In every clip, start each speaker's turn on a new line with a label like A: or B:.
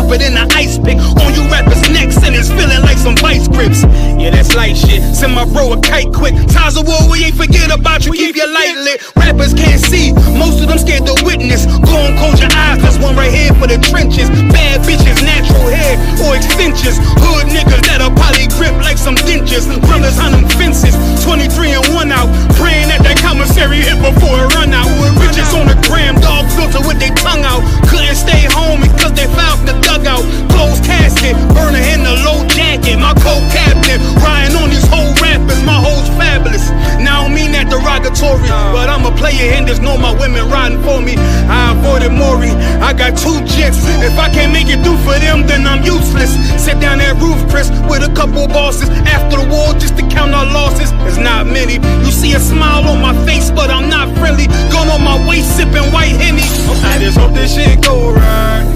A: sharper than an ice pick. On you rappers' necks and it's feeling like some vice grips. Yeah, that's light shit. Send my bro a kite quick. Ties of war, we ain't forget about you. Keep your light lit. Rappers can't see. Most of them scared to witness. Go and close your eyes. There's one right here for the trenches. Bad bitches, natural hair or extensions. Hood niggas that'll poly grip like some dentures. Brothers on them fences. 23 and 1 out. Praying that commissary hit before it run out. Bitches on the gram, dog filter with their tongue out. Couldn't stay home because they found the dugout. Closed casket, burner in the low jacket. My co-captain, riding on these whole rappers. My hoes fabulous. Now I don't mean that derogatory, but I'm a player and there's no my women riding for me. I avoided Maury, I got 2 jets. If I can't make it through for them, then I'm useless. Sit down that roof, Chris, with a couple bosses. After the war, just to count our losses. There's not many. You see a smile on my face, but I'm not friendly. Gun on my waist, sipping white Henny. I just hope this shit go right.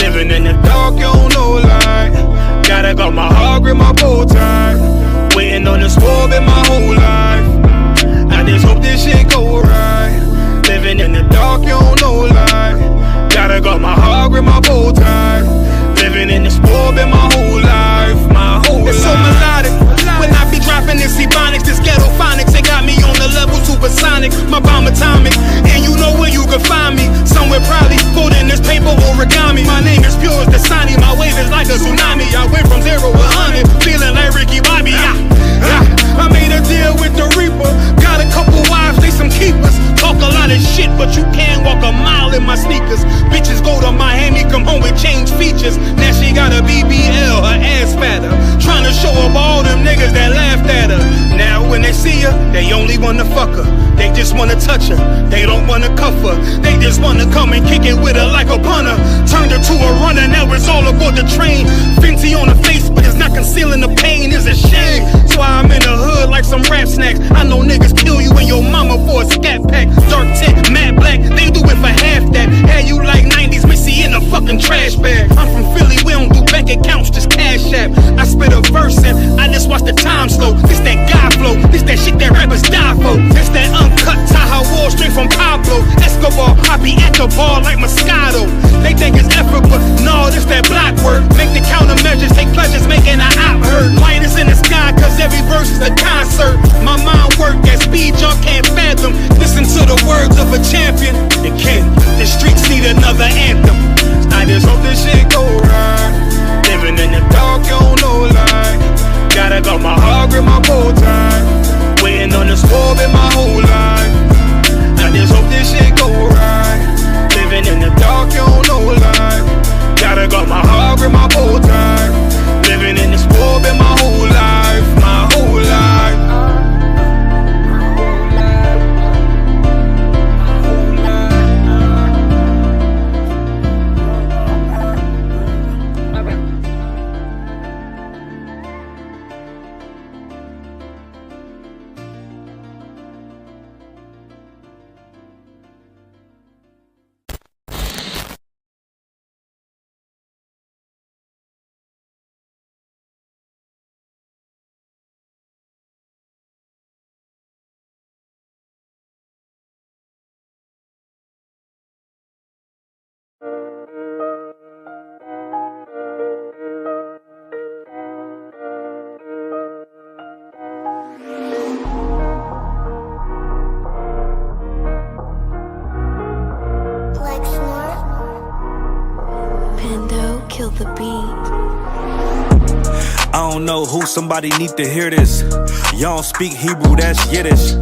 A: Living in the dark, you don't know light. Gotta got my heart, grip my bow tie. Waiting on the squab in my whole life. I just hope this shit go right. Living in the dark, you don't know light. Gotta got my heart, grip my bow tie. Living in the squab in my whole life. My whole life. It's so melodic. When I be dropping this ebonics, this ghetto phonics, they got me on the level supersonic. My bomb atomic, and you know where you can find me. Somewhere probably folding this paper origami. My name is pure as the Dasani, my wave is like a tsunami. I went from 0 to 100, feeling like Ricky Bobby. I made a deal with the Reaper. Got a couple wives, they some keepers. Talk a lot of shit, but you can't walk a mile in my sneakers. Bitches go to Miami, come home with change features. Now she got a BBL, her ass fatter. Trying to show up all them niggas that laughed at her. Now when they see her, they only wanna fuck her. They just wanna touch her, they don't wanna cuff her. They just wanna come and kick it with her like a punter. Turned her to a runner, now it's all aboard the train. Fenty on her face, but it's not concealing the pain, it's a shame. That's why I'm in the hood like some rap snacks. I know niggas kill you and your mama for a scat pack. Dark tint, matte black, they do it for half that. Had you like 90s Missy in a fucking trash bag. I'm from Philly, we don't do bank accounts, just cash app. I spit a verse and I just watch the time slow. This that God flow, this that shit that rappers die for. This that uncut Taha Wall straight from Pablo Escobar. I be at the bar like Moscato. They think it's effort, but no, this that block work. Make the countermeasures, take pleasures, making an op hurt. Lighters in the sky, cause every verse is a concert. My mind work at speed y'all can't fathom. Listen to the words of a champion. You can't, the streets need another anthem. I just hope this shit go right. Living in the dark, you don't know light. Gotta got my heart, grip my bow tie. Waiting on the squab in my whole life. I just hope this shit go right. Living in the dark, you don't know light. Gotta got my heart, grip my bow tie. Living in the squab in my whole life. My whole life.
B: Kill the beat.
C: I don't know who, somebody need to hear this. Y'all don't speak Hebrew, that's Yiddish.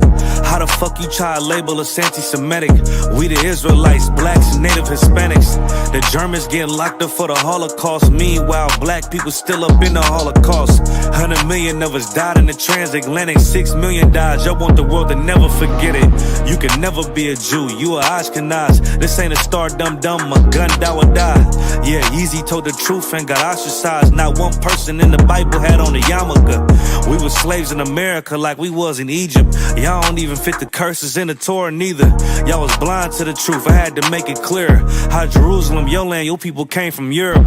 C: How the fuck you try to label us anti-Semitic? We the Israelites, blacks and native Hispanics. The Germans getting locked up for the Holocaust. Meanwhile, black people still up in the Holocaust. 100 million of us died in the transatlantic. 6 million died, y'all want the world to never forget it. You can never be a Jew, you a Ashkenaz. This ain't a star dum-dum, a gun die or die. Yeah, Yeezy told the truth and got ostracized. Not one person in the Bible had on a yarmulke. We were slaves in America like we was in Egypt. Y'all don't even fit the curses in the Torah neither. Y'all was blind to the truth, I had to make it clear. How Jerusalem, your land, your people came from Europe.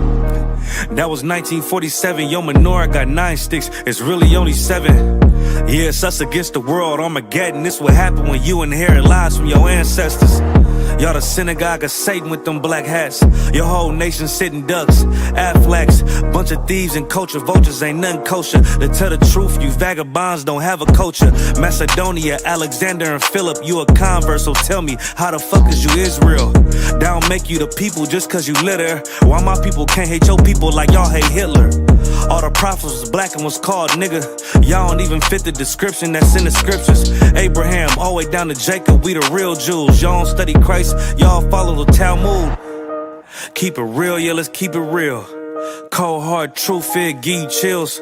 C: That was 1947, your menorah got 9 sticks, it's really only 7. Yeah, it's us against the world, Armageddon. This what happened when you inherit lies from your ancestors. Y'all the synagogue of Satan with them black hats. Your whole nation sitting ducks, Aflacs. Bunch of thieves and culture vultures, ain't nothing kosher. To tell the truth, you vagabonds don't have a culture. Macedonia, Alexander and Philip, you a convert, so tell me, how the fuck is you Israel? That don't make you the people just cause you litter. Why my people can't hate your people like y'all hate Hitler? All the prophets was black and was called nigga. Y'all don't even fit the description that's in the scriptures. Abraham, all the way down to Jacob, we the real Jews. Y'all don't study Christ, y'all follow the Talmud. Keep it real, yeah, let's keep it real. Cold hard truth, it give you chills.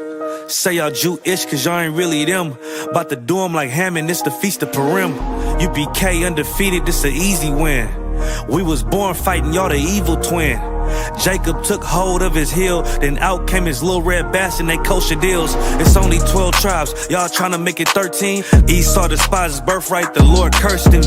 C: Say y'all Jew-ish cause y'all ain't really them. About to do them like Hammond, it's the Feast of Purim. UPK undefeated, this an easy win. We was born fighting, y'all the evil twin. Jacob took hold of his heel, then out came his little red bastard and they kosher deals. It's only 12 tribes, y'all trying to make it 13. Esau despised his birthright, the Lord cursed him.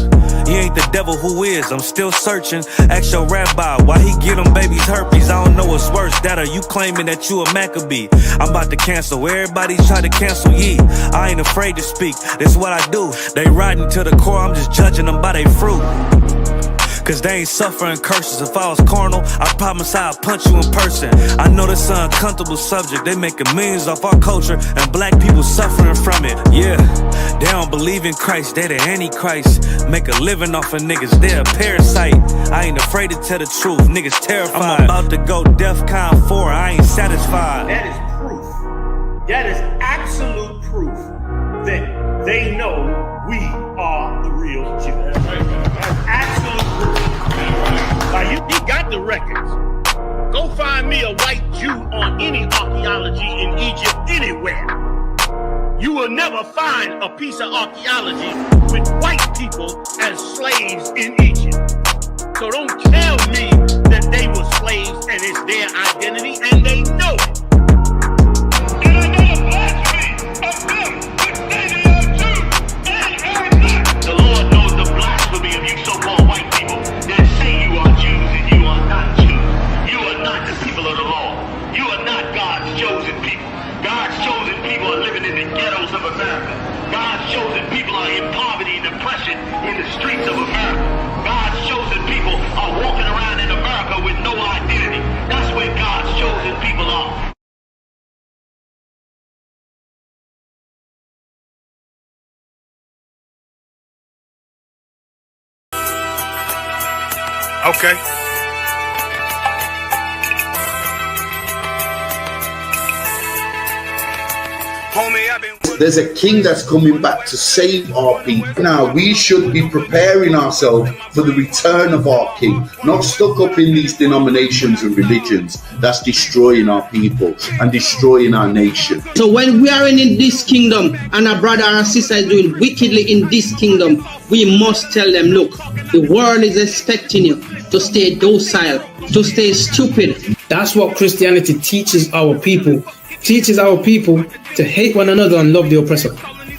C: He ain't the devil, who is? I'm still searching. Ask your rabbi, why he give them babies herpes? I don't know what's worse, that or you claiming that you a Maccabee. I'm about to cancel, everybody try to cancel ye. I ain't afraid to speak, that's what I do. They riding to the core, I'm just judging them by their fruit. Cause they ain't suffering curses. If I was carnal, I promise I'd punch you in person. I know this an uncomfortable subject. They making millions off our culture and black people suffering from it. Yeah, they don't believe in Christ, they the Antichrist. Make a living off of niggas, they a parasite. I ain't afraid to tell the truth, niggas terrified. I'm about to go DEFCON 4, I ain't satisfied.
B: That is proof. That is absolute proof that they know we are the real Jews. That's absolute proof. He got the records. Go find me a white Jew on any archaeology in Egypt anywhere. You will never find a piece of archaeology with white people as slaves in Egypt. So don't tell me that they were slaves and it's their identity, and they know it. And I know the blasphemy of them which say they are Jews and are not. The Lord knows the blasphemy of you so-called white people that say you are Jews and you are not Jews. You are not the people of the law. You are not God's chosen people. God's chosen people are living in the ghettos of America. God's chosen people are in poverty and depression in the streets of America. God's chosen people are walking around in America with no identity. That's where God's chosen people are.
A: Okay.
D: There's a king that's coming back to save our people. Now we should be preparing ourselves for the return of our king, not stuck up in these denominations and religions that's destroying our people and destroying our nation.
E: So when we are in this kingdom and our brother and sister is doing wickedly in this kingdom, we must tell them, look, the world is expecting you to stay docile, to stay stupid.
F: That's what Christianity teaches our people. Teaches our people to hate one another and love the oppressor.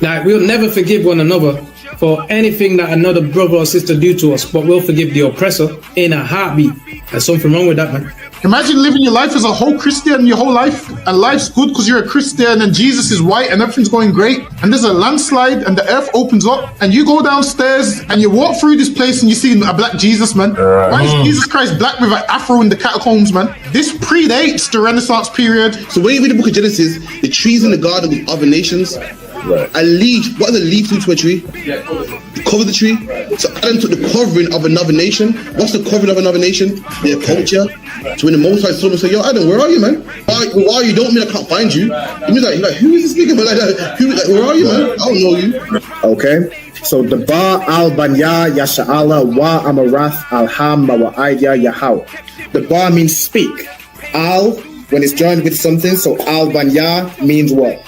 F: Like, we'll never forgive one another for anything that another brother or sister do to us, but we'll forgive the oppressor in a heartbeat. There's something wrong with that, man.
G: Imagine living your life as a whole Christian your whole life, and life's good because you're a Christian and Jesus is white and everything's going great, and there's a landslide and the earth opens up and you go downstairs and you walk through this place and you see a black Jesus, man. Why is Jesus Christ black with an afro in the catacombs, man? This predates the Renaissance period.
H: So when you read the book of Genesis, the trees in the garden with other nations, a leaf, what does a leaf do to a tree? Cover the tree. So Adam took the covering of another nation. What's the covering of another nation? Their culture. So when the Most High saw him and said, yo, Adam, where are you, man? Why are you? Don't mean I can't find you. He was like, who is this nigga, man? Like that. Where are you, man? I don't know you.
I: Okay. So the Ba al Banya Yasha'ala wa Amarath al Hamma wa Idea Yahweh. The Ba means speak. Al, when it's joined with something, so al Banya means what?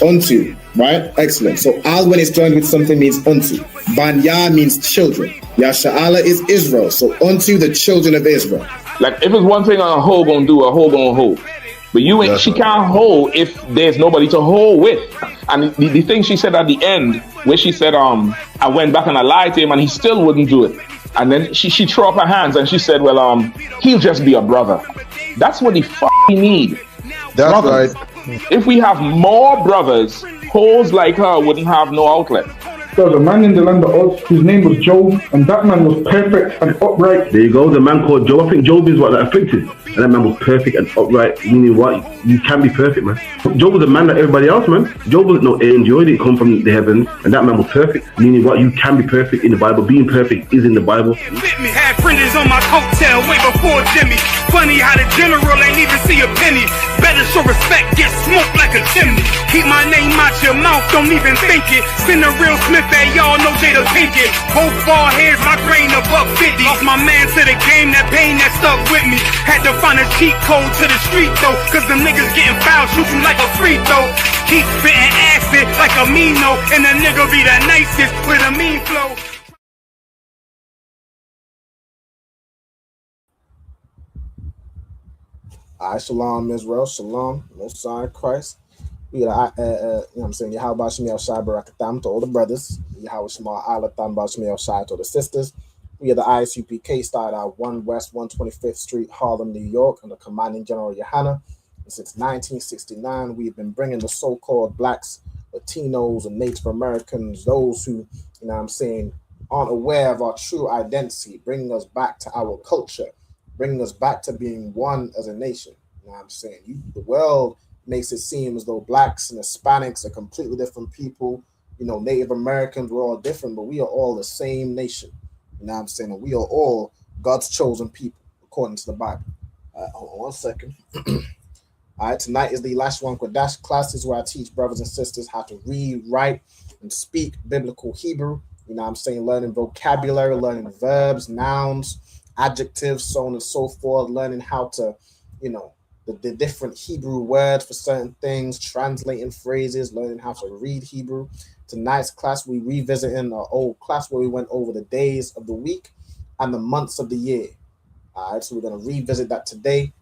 I: Unto, right? Excellent. So al when it's joined with something means unto. Banya means children. Yasha'ala is Israel. So unto the children of Israel.
J: Like if it's one thing a hoe gonna do, a hoe gonna hold. But you ain't, she can't hold if there's nobody to hold with. And the thing she said at the end, where she said, I went back and I lied to him and he still wouldn't do it. And then she threw up her hands and she said, well, he'll just be a brother. That's what he need.
G: That's
J: brothers.
G: right.
J: If we have more brothers, hoes like her wouldn't have no outlet.
K: There was a man in the land of Oz, his name was Job, and that man was perfect and upright.
L: There you go, the man called Job. I think Job is what that afflicted. And that man was perfect and upright, meaning what? You can be perfect, man. Job was a man like everybody else, man. Job wasn't no angel, he didn't come from the heavens, and that man was perfect, meaning what? You can be perfect in the Bible. Being perfect is in the Bible.
A: Fit me, had fringes on my coattail way before Jimmy. Funny how the general ain't even see a penny. Better show respect, get smoked like a chimney. Keep my name out your mouth, don't even think it. Send a real Smith that y'all know Jada Pinkett. Both ball heads, my grain above 50. Lost my man to the game, that pain that stuck with me. Had to find a cheat code to the street though, cause them niggas getting foul, shoot you like a free throw. Keep spitting acid like a Mino, and the nigga be the nicest with a mean flow.
I: Shalom, Israel. Shalom, Most High Christ. We got, you know what I'm saying, Yahweh Shemiel Shai Barakatam to all the brothers. Yahweh Shema Alatam Shemiel Shai to the sisters. We are the ISUPK, started at 1 West 125th Street, Harlem, New York, under Commanding General Yohana. And since 1969, we've been bringing the so-called blacks, Latinos, and Native Americans, those who, you know what I'm saying, aren't aware of our true identity, bringing us back to our culture, bringing us back to being one as a nation. You know what I'm saying? The world makes it seem as though blacks and Hispanics are completely different people. You know, Native Americans, we're all different, but we are all the same nation. You know what I'm saying? And we are all God's chosen people, according to the Bible. Hold on 1 second. All right, tonight is the Lashawan Qadash classes where I teach brothers and sisters how to read, write, and speak biblical Hebrew. You know what I'm saying? Learning vocabulary, learning verbs, nouns, adjectives, so on and so forth, learning how to, you know, the different Hebrew words for certain things, translating phrases, learning how to read Hebrew. Tonight's class, we revisiting our old class where we went over the days of the week and the months of the year. All right, so we're going to revisit that today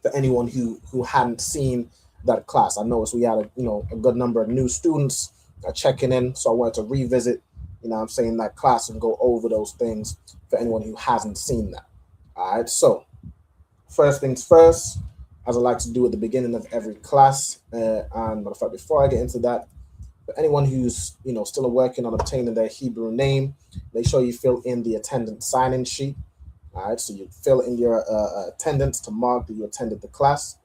I: for anyone who hadn't seen that class. I noticed we had a good number of new students checking in, so I wanted to revisit, you know what I'm saying, that class and go over those things for anyone who hasn't seen that. All right, so first things first, as I like to do at the beginning of every class, and matter of fact, before I get into that, for anyone who's still working on obtaining their Hebrew name, make sure you fill in the attendance sign-in sheet. All right, so you fill in your attendance to mark that you attended the class.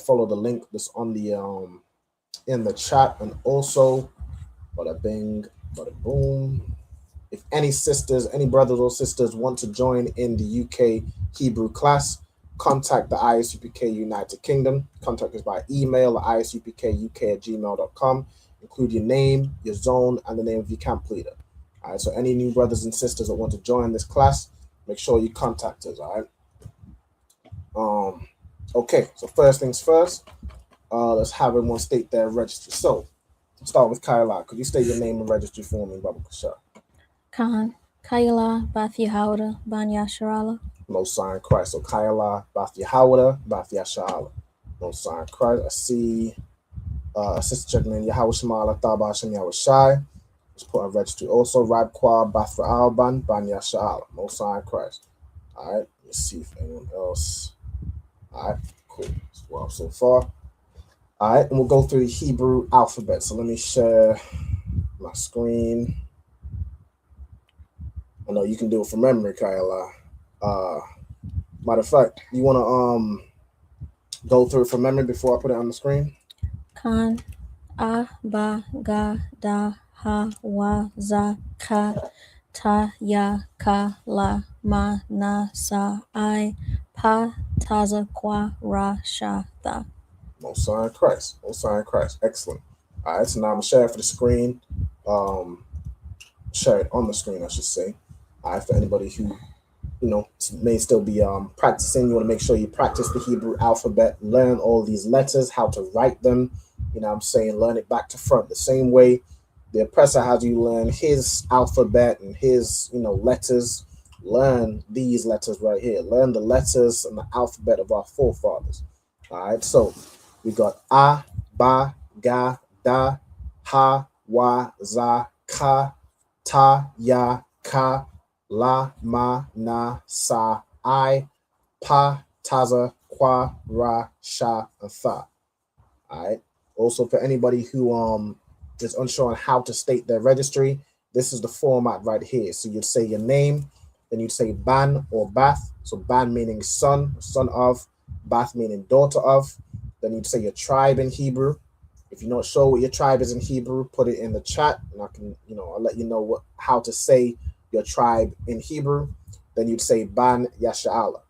I: Follow the link that's on the in the chat, and also, bada bing, bada boom. If any brothers or sisters want to join in the UK Hebrew class, contact the ISUPK United Kingdom. Contact us by email at isupkuk@gmail.com. Include your name, your zone, and the name of your camp leader. All right, so any new brothers and sisters that want to join this class, make sure you contact us, all right? Okay, so first things first, let's have everyone state their registry. So, start with Kyla. Could you state your name and registry for me, Baba Kasha?
M: Khan, Kyla, Bath Yahawda, Ban Yasharala.
I: Most High Christ. So, Kyla, Bath Yahawda, Bath Yasharala. Most High Christ. I see Sister checking in Yahweh Shemala, Thaba Hashem Yahweh Shai. Let's put a registry. Also, Rabqua, Bath Alban, Ban Yasharala. Most High Christ. All right, let's see if anyone else. All right, cool. Well, so far. All right, and we'll go through the Hebrew alphabet. So let me share my screen. I know you can do it from memory, Kyla. Matter of fact, you want to go through it from memory before I put it on the screen?
M: Khan, A, Ba, Ga, Da, Ha, Wa, Za, Ka, Ta, Ya, Ka, La, Ma, Na, Sa, I, Pa, Taza, Kwa, Ra, Sha, Tha.
I: Most High Christ. Most High Christ. Excellent. All right, so now I'm going to share it for the screen. Share it on the screen, I should say. All right, for anybody who, may still be practicing, you want to make sure you practice the Hebrew alphabet, learn all these letters, how to write them, learn it back to front. The same way the oppressor has you learn his alphabet and his, letters, learn these letters right here. Learn the letters and the alphabet of our forefathers. All right, so we got A, Ba, Ga, Da, Ha, Wa, Za, Ka, Ta, Ya, Ka, La, Ma, Na, Sa, I, Pa, Taza, Kwa, Ra, Sha, and Tha. All right. Also, for anybody who is unsure on how to state their registry, this is the format right here. So you'd say your name, then you'd say ban or bath. So ban meaning son, son of, bath meaning daughter of. Then you'd say your tribe in Hebrew. If you're not sure what your tribe is in Hebrew, put it in the chat, and I can, I'll let you know how to say your tribe in Hebrew. Then you'd say ban Yasha'Allah,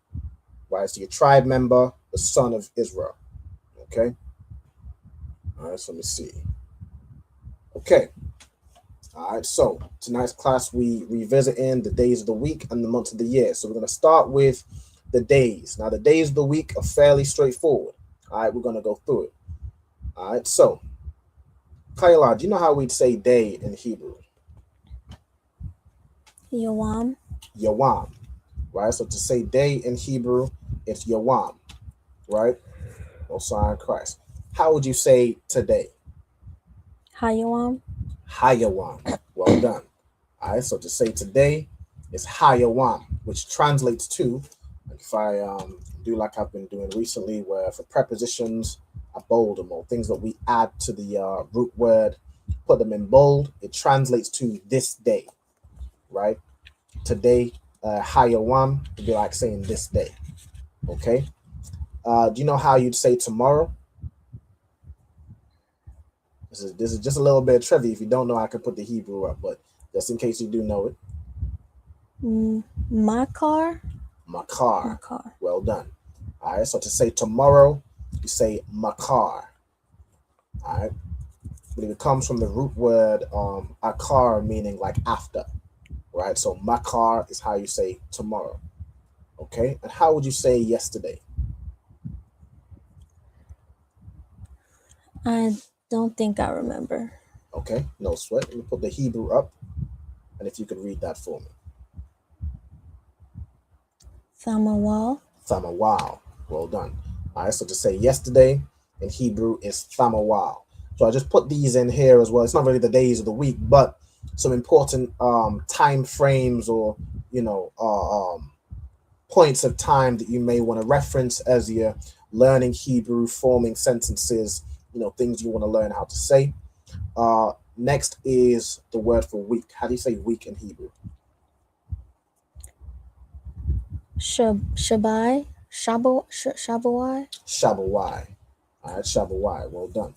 I: right? So your tribe member, the son of Israel. Okay. All right. So let me see. Okay. All right. So tonight's class, we revisiting the days of the week and the months of the year. So we're going to start with the days. Now, the days of the week are fairly straightforward. All right. We're going to go through it. All right. So, Kayla, do you know how we'd say day in Hebrew?
M: Yawam.
I: Yawam. Right. So to say day in Hebrew, it's Yawam. Right. Osiah Christ. How would you say today?
M: Hayawam.
I: Hayawam. Well done. All right. So to say today is Hayawam, which translates to, if I do like I've been doing recently, where for prepositions, I bold them, or things that we add to the root word, put them in bold, it translates to this day, right? Today, Hayawam would be like saying this day, okay? Do you know how you'd say tomorrow? This is just a little bit of trivia. If you don't know, I could put the Hebrew up, but just in case you do know it.
M: Makar.
I: Makar. Well done. All right, so to say tomorrow, you say makar. All right, but it comes from the root word akar, meaning like after, right? So makar is how you say tomorrow. Okay, and how would you say yesterday?
M: I don't think I remember.
I: Okay, no sweat. Let me put the Hebrew up, and if you could read that for me.
M: Thamawal.
I: Thamawal. Well done. All right, so to say yesterday in Hebrew is Thamawal. So I just put these in here as well. It's not really the days of the week, but some important time frames or, points of time that you may want to reference as you're learning Hebrew, forming sentences, things you want to learn how to say. Next is the word for week. How do you say week in Hebrew?
M: Shabai. Shabawai.
I: Shabawai. All right, Shabawai. Well done.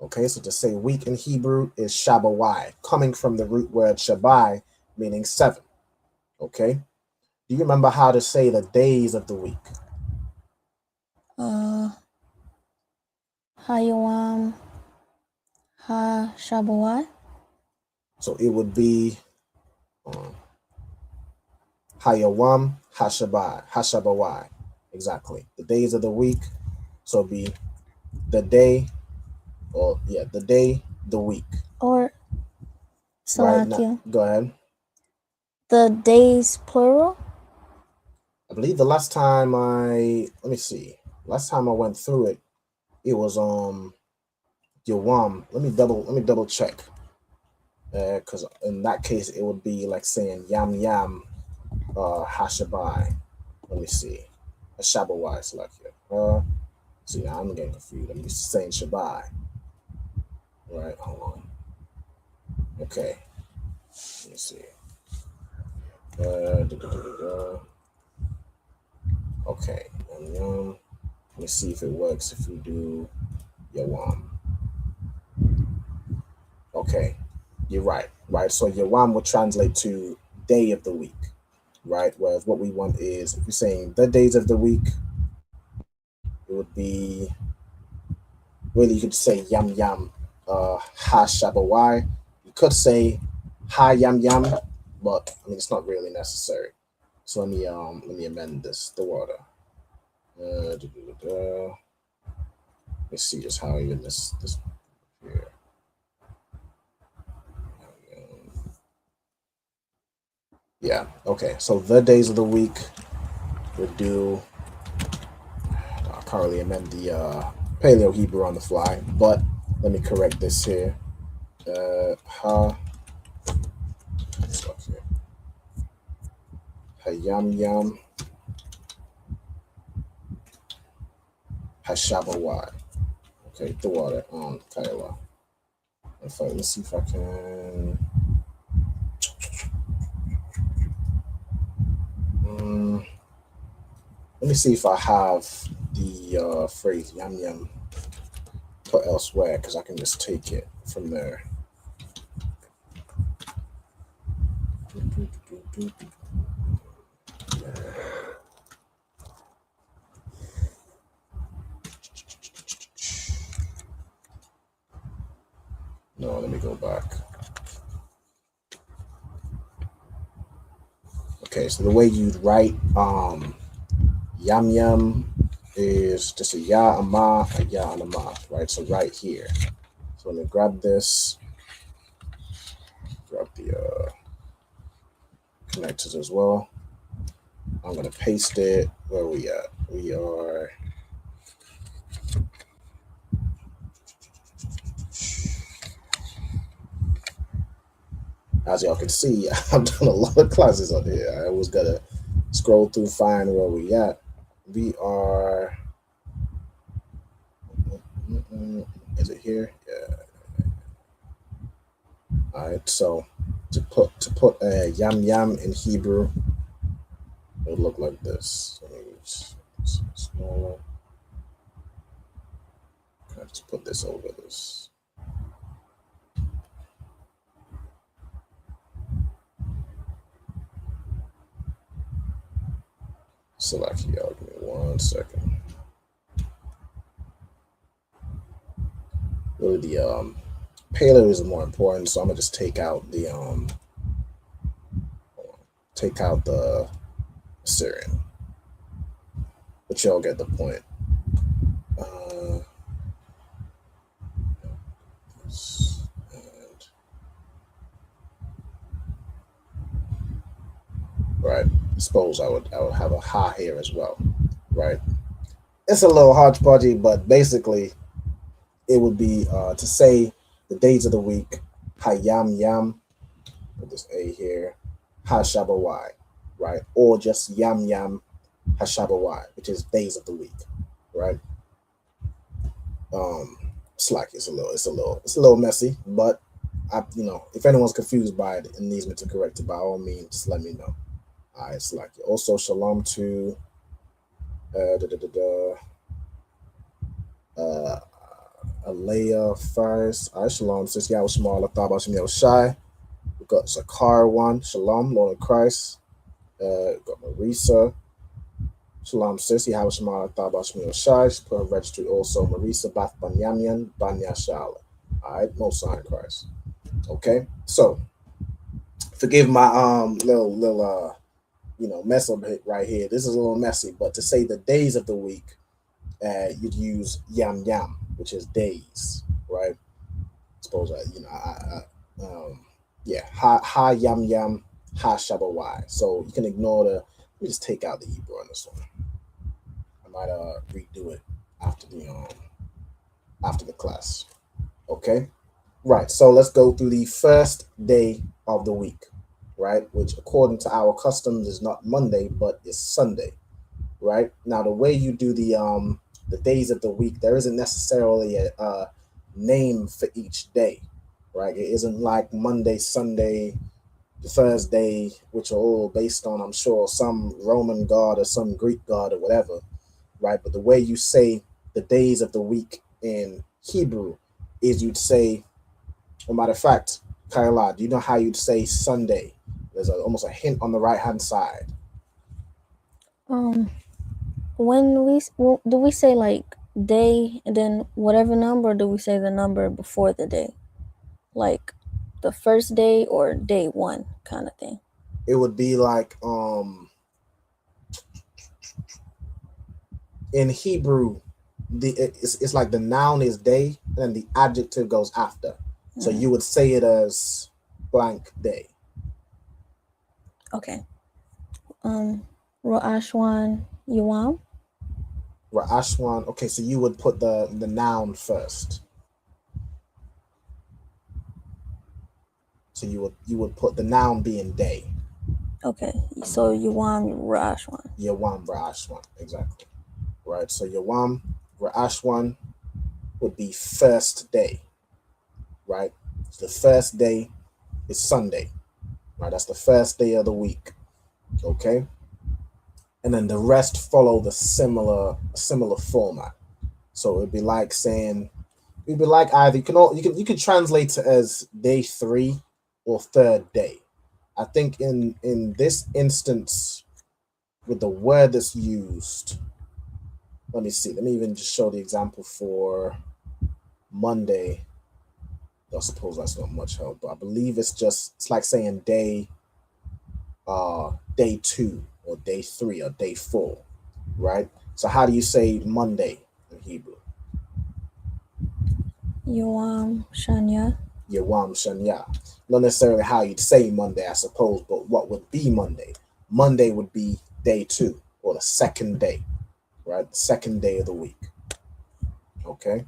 I: Okay, so to say week in Hebrew is Shabawai, coming from the root word Shabai, meaning 7. Okay. Do you remember how to say the days of the week?
M: Hayawam. Shabawai.
I: So it would be Hayawam Hashabawai. Exactly. The days of the week. So it'd be the day, the day, the week.
M: Or
I: right now, go ahead.
M: The days plural?
I: I believe the last time last time I went through it, it was Yawam. Let me double check. Because in that case it would be like saying yam yam hashabai. Let me see. Hashabawai is like here. See, now I'm getting confused. I'm just saying shabai. Right, hold on. Okay. Let me see. Okay. Let me see if it works if we do Yawam. Okay. You're right. Right. So Yawam would translate to day of the week. Right. Whereas what we want is, if you're saying the days of the week, it would be, really, you could say yam yam ha shabawai. You could say ha yam yam, but I mean it's not really necessary. So let me amend the order. Let's see just how even this here. Yeah, okay. So the days of the week would do, I can't really amend the Paleo Hebrew on the fly, but let me correct this here. Hayam yam hashabawai. Okay, the water on Kaiwa. Let's see if I can. Let me see if I have the phrase yam yam put elsewhere, because I can just take it from there. No, let me go back. Okay, so the way you'd write yam yam is just a ya, a ma, a ya, and a ma, right? So right here. So let me grab this, grab the connectors as well. I'm gonna paste it. Where we at? We are. As y'all can see, I've done a lot of classes on here. I was gonna scroll through, find where we at. We are. Is it here? Yeah. All right. So to put yam yam in Hebrew, it would look like this. Smaller. I have to put this over this. Select here. Give me 1 second. Really, the payload is more important, so I'm gonna just take out the Syrian. But y'all get the point. Right. I suppose I would have a ha here as well. Right. It's a little hodgepodgey, but basically it would be to say the days of the week, hayam yam, put this A here, hashabawai, right? Or just yam yam hashabawai, which is days of the week, right? It's a little messy, but if anyone's confused by it and needs me to correct it, by all means, just let me know. All right, Slack. Also, shalom to Alea first. All right, shalom, sis. Yahweh Shema, Lathabah Shem Shai. We got Zakar one. Shalom, Lord of Christ. Got Marisa. Shalom, sis. Yahweh Shema, Lathabah Shem Shai. She put on registry also. Marisa Bath Banyamian Banya Shala. All right, Most High in Christ. Okay, so forgive my little mess up right here. This is a little messy, but to say the days of the week, you'd use yam yam, which is days, right? Suppose ha yam yam, ha shabawai. So you can ignore let me just take out the Hebrew on this one. I might redo it after the class. Okay, right. So let's go through the first day of the week, right? Which according to our customs is not Monday, but is Sunday, right? Now the way you do the days of the week, there isn't necessarily a name for each day, right? It isn't like Monday, Sunday, Thursday, which are all based on, I'm sure, some Roman god or some Greek god or whatever, right? But the way you say the days of the week in Hebrew is you'd say, as a matter of fact, Kaila, do you know how you'd say Sunday? There's almost a hint on the right-hand side.
M: Do we say like day and then whatever number, or do we say the number before the day? Like the first day or day one kind of thing?
I: It would be like in Hebrew, it's like the noun is day and the adjective goes after. Mm-hmm. So you would say it as blank day.
M: Okay. Ra'ashwan Yuam.
I: Ra'ashwan. Okay, so you would put the noun first. So you would put the noun being day.
M: Okay. So Yuam Ra'ashwan.
I: Yuam Ra'ashwan. Exactly. Right. So Yuam Ra'ashwan would be first day. Right. The first day is Sunday, right? That's the first day of the week, okay? And then the rest follow the similar format. So it'd be like saying, it'd be like either you can translate it as day 3 or third day. I think in this instance, with the word that's used, let me see. Let me even just show the example for Monday. I suppose that's not much help, but I believe it's like saying day 2 or day 3 or day 4, right? So how do you say Monday in Hebrew?
M: Yom Shanya.
I: Yawam Shanya. Not necessarily how you'd say Monday, I suppose, but what would be Monday? Monday would be day 2 or the second day, right? The second day of the week. Okay,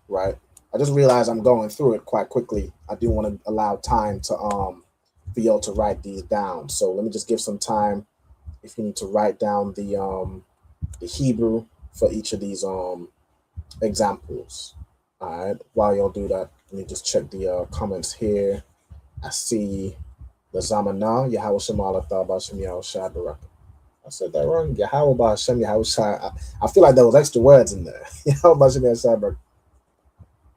I: right? I just realized I'm going through it quite quickly. I do want to allow time to for y'all to write these down. So let me just give some time if you need to write down the Hebrew for each of these examples. All right, while y'all do that, let me just check the comments here. I see the Zamana, Yahweh Shema Ba'Shem Yahushua Barak. I said that wrong. Yahweh Ba'Shem Yahushua. I feel like there was extra words in there. Yahweh Ba'Shem Yahushua Barak.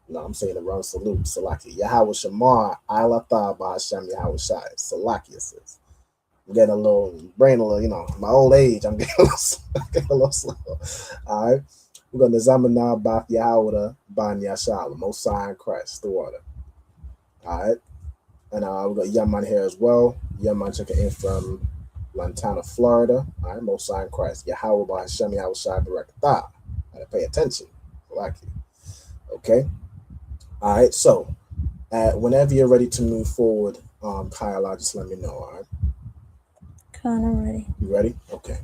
I: No, I'm saying the wrong salute. Salaki. Yahweh Shema Alata Ba'Shem Yahushua. Salaki says. I'm getting a little brain, a little, you know, my old age. I'm getting a little slow. All right. We're going to Zamana Bath Yahweh Ban Yashal, Most High in Christ, the water. All right. And we got Yaman here as well. Yaman checking in from Lantana, Florida. All right. Most High in Christ. Yahweh Ba Hashem Yahweh Shai Barakatah. Gotta pay attention. Like it. Okay. All right. So whenever you're ready to move forward, Kyle, just let me know. All right.
M: Kind of ready.
I: You ready? Okay.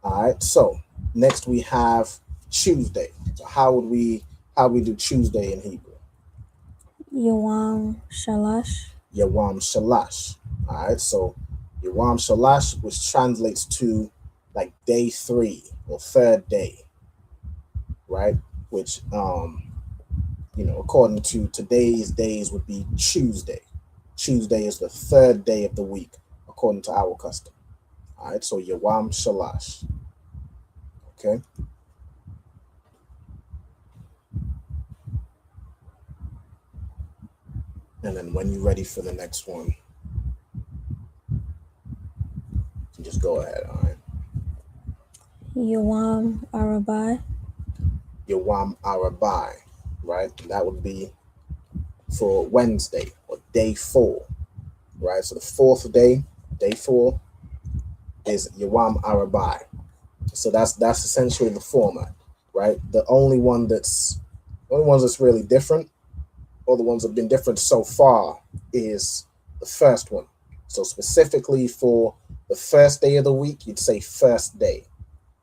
I: All right. So next we have Tuesday. So how would we do Tuesday in Hebrew?
M: Yawam Shalash.
I: Yawam Shalash. All right. So Yawam Shalash, which translates to like day 3 or third day, right? Which according to today's days would be Tuesday. Tuesday is the third day of the week, according to our custom. All right. So Yawam Shalash. Okay. And then when you're ready for the next one, you just go ahead, all right?
M: Yawam Arabai.
I: Yawam Arabai, right? That would be for Wednesday or day 4, right? So the fourth day, day 4, is Yawam Arabai. So that's essentially the format, right? The only ones that's really different, or the ones that have been different so far, is the first one. So specifically for the first day of the week, you'd say first day.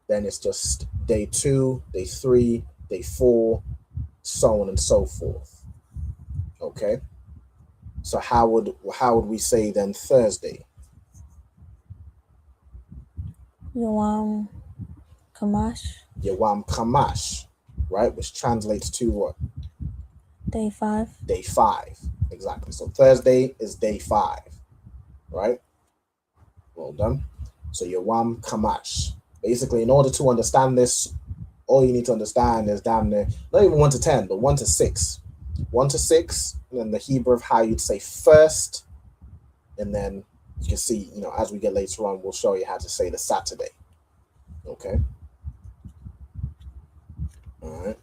I: Then it's just day 2, day 3, day 4, so on and so forth. Okay. So how would we say then Thursday?
M: Yawam Kamash.
I: Yawam Kamash, right? Which translates to what?
M: Day 5.
I: Day 5, exactly. So Thursday is day 5, right? Well done. So Yawam Kamash. Basically, in order to understand this, all you need to understand is down there, not even 1 to 10, but 1 to 6. 1 to 6, and then the Hebrew of how you'd say first, and then you can see, as we get later on, we'll show you how to say the Saturday. Okay. All right.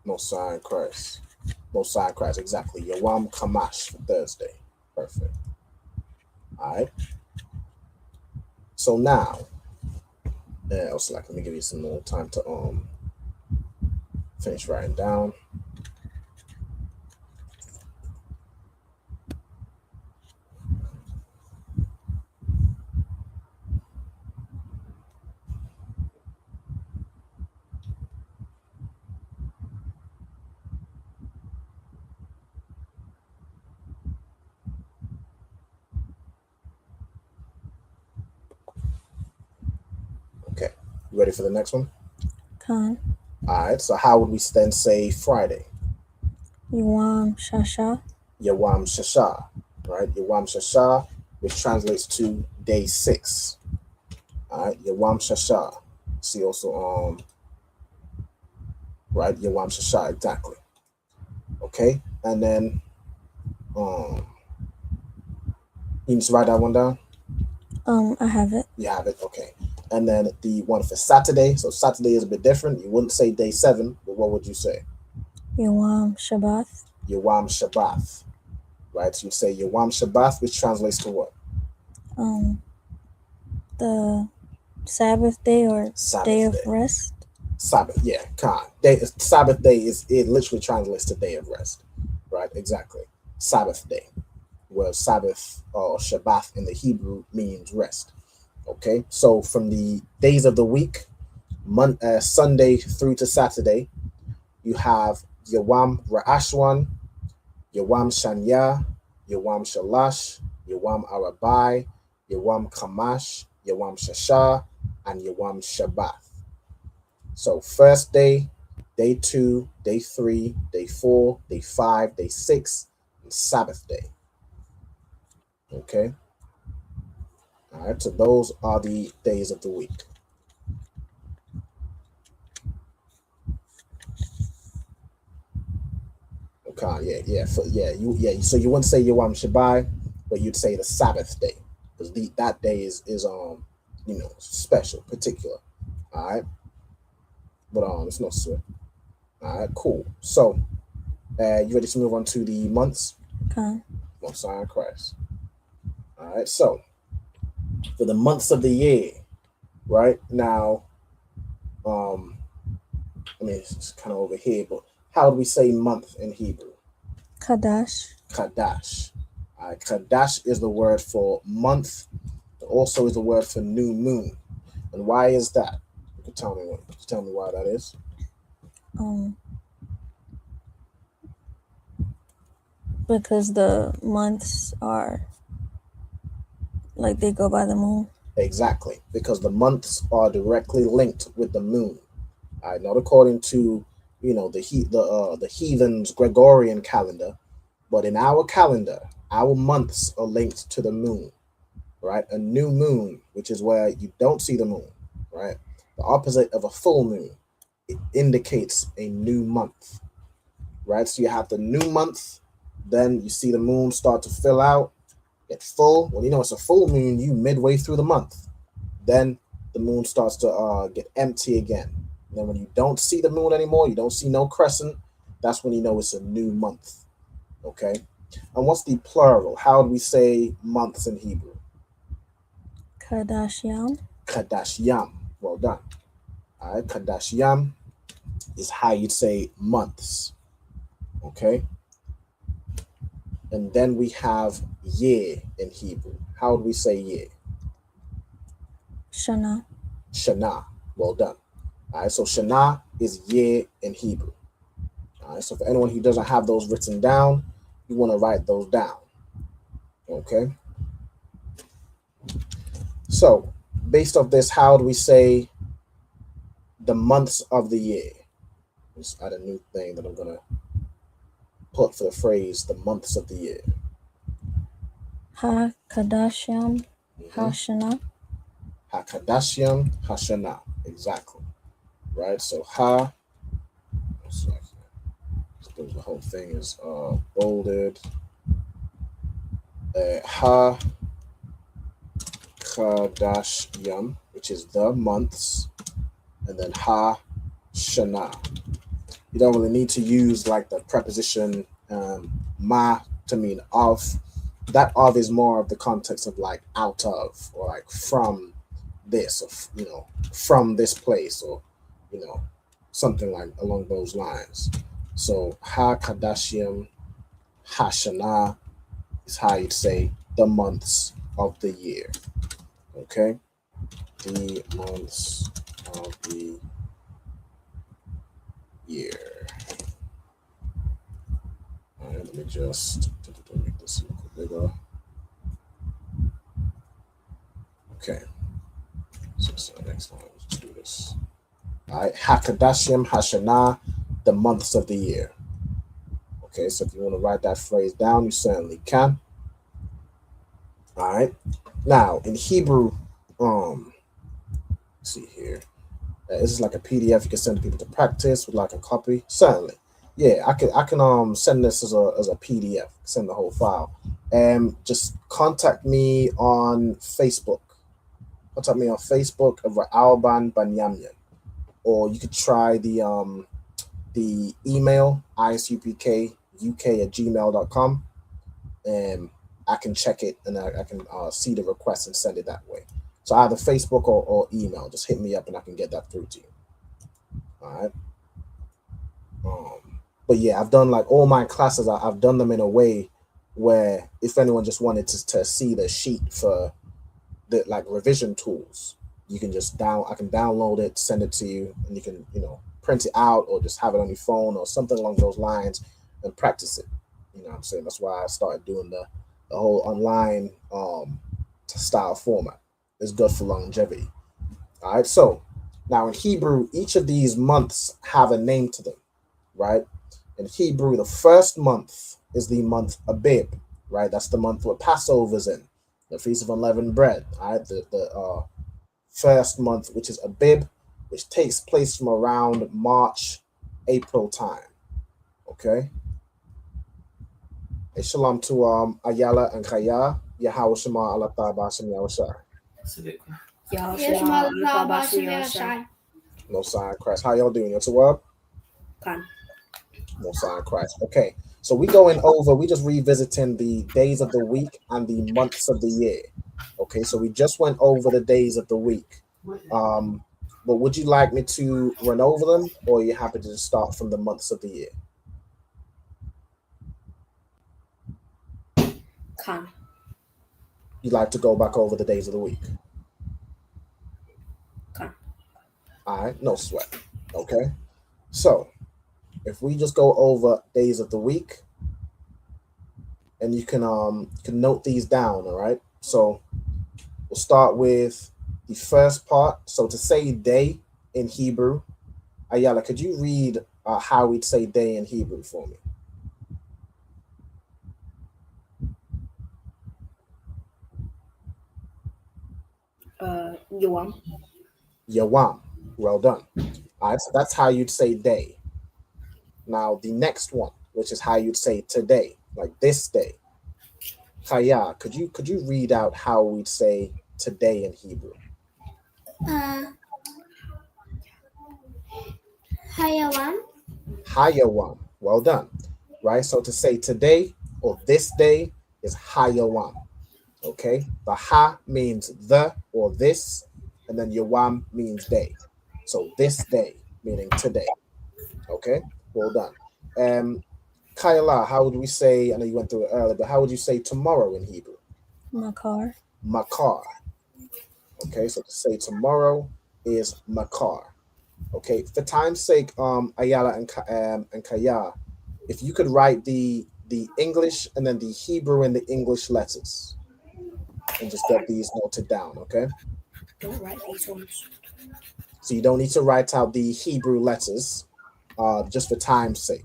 I: Most High in Christ. Most High in Christ, exactly. Yawam Kamash for Thursday. Perfect. All right. So now, let me give you some more time to finish writing down. Okay, you ready for the next one?
M: Khan.
I: All right, so how would we then say Friday?
M: Yawam Shasha.
I: Yawam Shasha, right? Yawam Shasha, which translates to day 6. All right, Yawam Shasha. See also, right, Yawam Shasha, exactly. Okay, and then, you need to write that one down?
M: I have it.
I: You have it, okay. And then the one for Saturday. So Saturday is a bit different. You wouldn't say day 7, but what would you say?
M: Yawam Shabbath.
I: Yawam Shabbath, right? So you'd say Yawam Shabbath, which translates to what?
M: The Sabbath day or
I: Sabbath
M: day of
I: day.
M: rest.
I: Sabbath, yeah, Sabbath day it literally translates to day of rest, right? Exactly. Sabbath day, where Sabbath or Shabbath in the Hebrew means rest. Okay, so from the days of the week, Sunday through to Saturday, you have Yawam Ra'ashwan, Yawam Shanya, Yawam Shalash, Yawam Arabai, Yawam Kamash, Yawam Shasha, and Yawam Shabbath. So first day, day 2, day 3, day 4, day 5, day 6, and Sabbath day. Okay. All right, so those are the days of the week. Okay, so you wouldn't say Yawam Shabbai, but you'd say the Sabbath day, because that day is special, particular. All right, but it's not sweat. All right, cool. So, you ready to move on to the months?
M: Okay.
I: Months on Christ. All right, so for the months of the year, right now, it's kind of over here, but how do we say month in Hebrew?
M: Qadash.
I: Qadash. All right, Qadash is the word for month. It also is the word for new moon. And why is that? You can tell me why that is.
M: Because the months are like they go by the moon.
I: Exactly, because the months are directly linked with the moon. All right, not according to the heathens' Gregorian calendar, but in our calendar, our months are linked to the moon. Right, a new moon, which is where you don't see the moon. Right, the opposite of a full moon, it indicates a new month. Right, so you have the new month, then you see the moon start to fill out, get full. Well, it's a full moon, you midway through the month. Then the moon starts to get empty again. And then when you don't see the moon anymore, you don't see no crescent, that's when you know it's a new month. Okay, and what's the plural? How do we say months in Hebrew?
M: Kadashyam.
I: Kadashyam. Well done. All right, Kadashyam is how you'd say months. Okay. And then we have year in Hebrew. How do we say year?
M: Shana.
I: Shana. Well done. All right, so Shana is year in Hebrew. All right, so for anyone who doesn't have those written down, you want to write those down. Okay. So, based off this, how do we say the months of the year? Let's add a new thing that I'm going to put for the phrase the months of the year.
M: Ha-Kadashyam Hashana.
I: Ha-Kadashyam Hashana. Exactly. Right? So, Ha. The whole thing is bolded. Ha. Kadashyam, which is the months, and then Ha Shana. You don't really need to use like the preposition ma to mean of. That of is more of the context of like out of, or like from this, or from this place, or something like along those lines. So Ha Kadashyam Hashana is how you'd say the months of the year. Okay, the months of the year. All right, let me just make this a little bigger. Okay, so next one, let's do this. All right, Hakadashyam Hashana, the months of the year.
N: Okay, so if you want to write that phrase down, you certainly can. All right. Now in Hebrew, let's see here. This is like a PDF you can send to people to practice with like a copy. Certainly. Yeah, I can send this as a PDF, send the whole file. Just contact me on Facebook. Contact me on Facebook over Alban Banyamyan. Or you could try the email ISUPK UK@gmail.com, and I can check it and I can see the request and send it that way. So either Facebook or email, just hit me up and I can get that through to you. All right. But yeah, I've done like all my classes. I've done them in a way where if anyone just wanted to see the sheet for the like revision tools, you can just I can download it, send it to you, and you can print it out or just have it on your phone or something along those lines and practice it. You know what I'm saying? That's why I started doing the whole online style format. It's good for longevity. All right. So now in Hebrew, each of these months have a name to them, right? In Hebrew, the first month is the month Abib, right? That's the month where Passover's in, the Feast of Unleavened Bread. All right. The first month, which is Abib, which takes place from around March, April time. Okay. Hey, shalom to Ayala and Kaya. Yahweh Shema Allah Ta'abashim Yahushua. No sign Christ. How y'all doing? It's a word? No sign Christ. Okay. So we just revisiting the days of the week and the months of the year. Okay, so we just went over the days of the week. But would you like me to run over them, or are you happy to just start from the months of the year? You'd like to go back over the days of the week? All right, no sweat. Okay, so if we just go over days of the week, and you can note these down. All right, so we'll start with the first part. So to say day in Hebrew, Ayala, could you read how we'd say day in Hebrew for me?
O: Yawam.
N: Yawam. Well done. All right, so that's how you'd say day. Now the next one, which is how you'd say today, like this day. Kaya, could you read out how we'd say today in Hebrew?
O: Hayawam.
N: Hayawam. Well done. Right? So to say today or this day is Hayawam. Okay? The ha means the or this, and then Yawam means day. So this day, meaning today. Okay? Well done. Kayla, how would we say, I know you went through it earlier, but how would you say tomorrow in Hebrew?
M: Makar.
N: Makar. Okay, so to say tomorrow is Makar. Okay, for time's sake, Ayala and Kaya, if you could write the English and then the Hebrew and the English letters, and just get these noted down. Okay.
O: Don't write these ones.
N: So you don't need to write out the Hebrew letters, just for time's sake.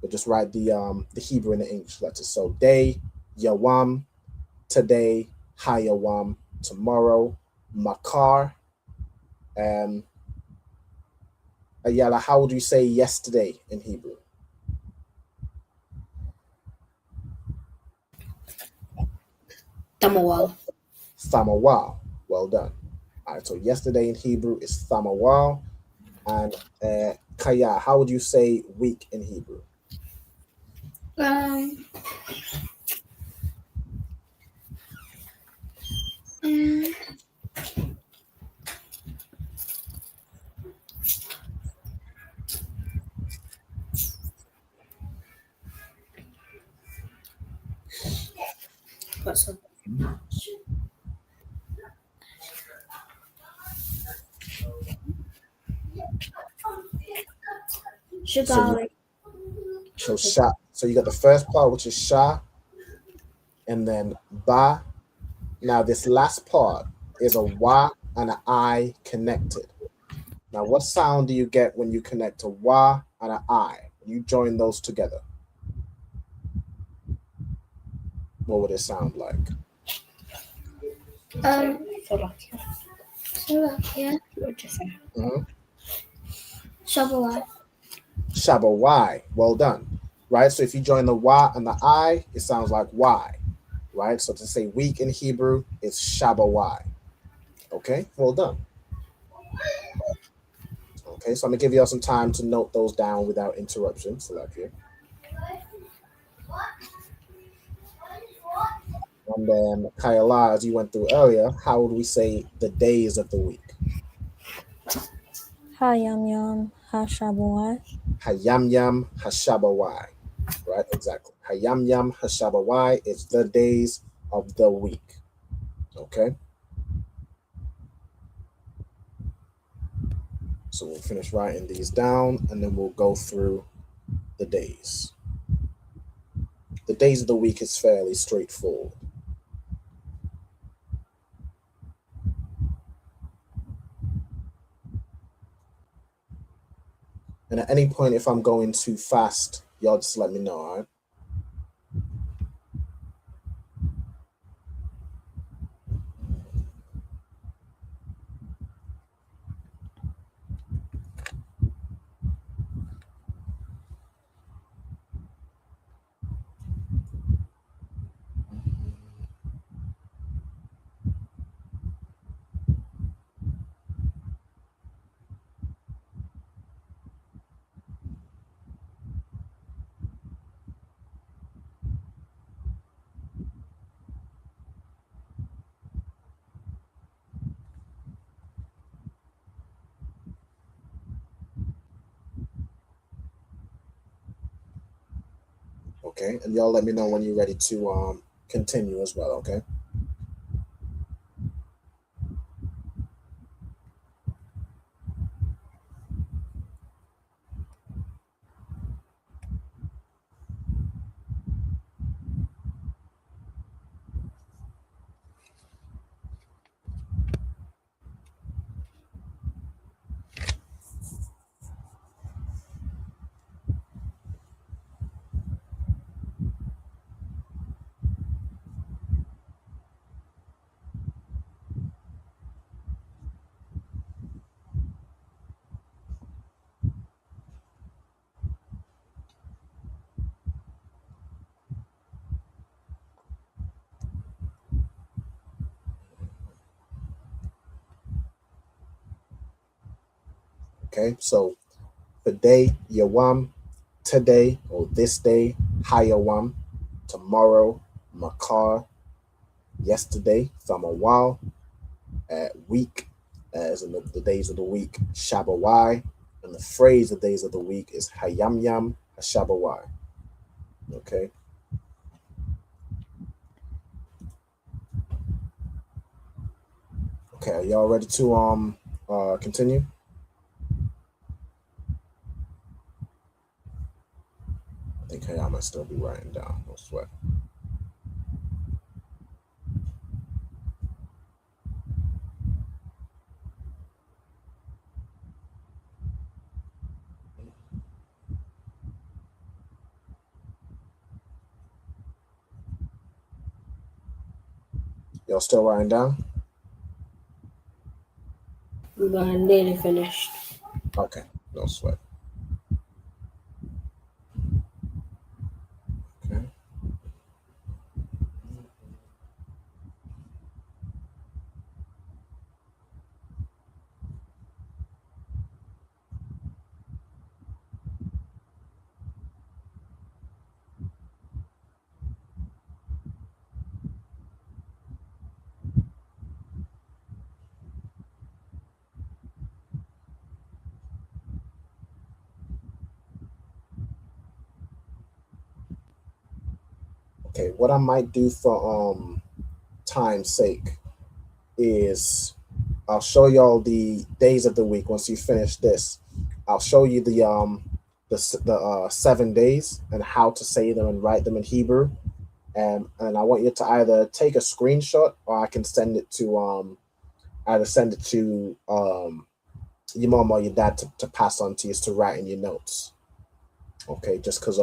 N: But just write the Hebrew and the English letters. So day, Yawam, today, Hayawam, tomorrow, Makar. Ayala, how would you say yesterday in Hebrew?
O: Tamawal.
N: Thamawal. Well done. All right, so yesterday in Hebrew is Thamawal. And Kaya, how would you say week in Hebrew? So Sha. So you got the first part, which is Sha, and then Ba. Now this last part is a Wa and an I connected. Now what sound do you get when you connect a Wa and an I? You join those together. what would it sound like?
O: Slovakia. Shabawai.
N: Shabawai. Well done. Right? So if you join the wa and the I, it sounds like Y. Right? So to say week in Hebrew, it's Shabawai. Okay? Well done. Okay, so I'm gonna give y'all some time to note those down without interruption. Select here. And then Kayala, as you went through earlier, how would we say the days of the week?
M: Hayam Yam Hashabuai.
N: Hayam Yam Hashabawai. Right, exactly. Hayam Yam Hashabawai is the days of the week. Okay. So we'll finish writing these down and then we'll go through the days. The days of the week is fairly straightforward. And at any point, if I'm going too fast, y'all just let me know, all right? Okay, and y'all let me know when you're ready to continue as well, okay? Okay, so for day, Yawam, today or this day, Hayawam, tomorrow, Makar, yesterday, Thamawal, week, as in the days of the week, Shabawai, and the phrase of days of the week is Hayam Yam Hashabawai. Okay. Okay, are y'all ready to continue? I think I might still be writing down, no sweat. Y'all still writing down?
O: We're nearly finished.
N: Okay, no sweat. Okay. Okay, what I might do for time's sake is I'll show y'all the days of the week. Once you finish this, I'll show you the 7 days and how to say them and write them in Hebrew. And I want you to either take a screenshot or I can send it to your mom or your dad to pass on to you to write in your notes. Okay, just because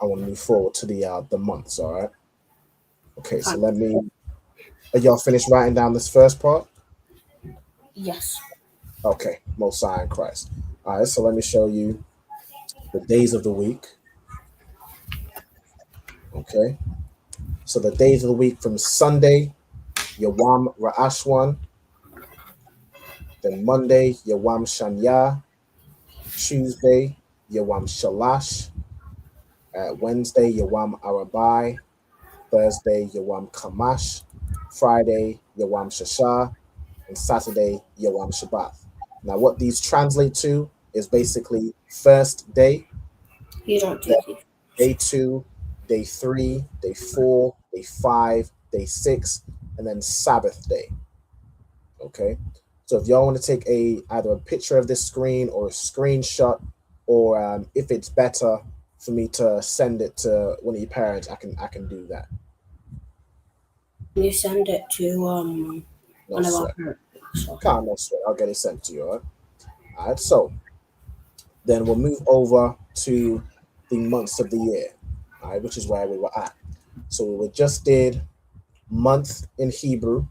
N: I want to move forward to the months. All right. Okay, so let me. Are y'all finished writing down this first part?
O: Yes.
N: Okay, Most High in Christ. All right, so let me show you the days of the week. Okay, so the days of the week from Sunday, Yawam Ra'ashwan. Then Monday, Yawam Shanya. Tuesday, Yawam Shalash. Wednesday, Yawam Arabai. Thursday, Yawam Kamash. Friday, Yawam Shashah. And Saturday, Yawam Shabbat. Now, what these translate to is basically first day,
O: You don't take it.
N: day 2, day 3, day 4, day 5, day 6, and then Sabbath day. Okay, so if y'all want to take either a picture of this screen or a screenshot, or if it's better for me to send it to one of your parents, I can do that.
O: You send it to
N: No
O: one of our
N: sweat.
O: parents.
N: Can't no sweat. I'll get it sent to you. All right. So then we'll move over to the months of the year. All right, which is where we were at. So we just did month in Hebrew.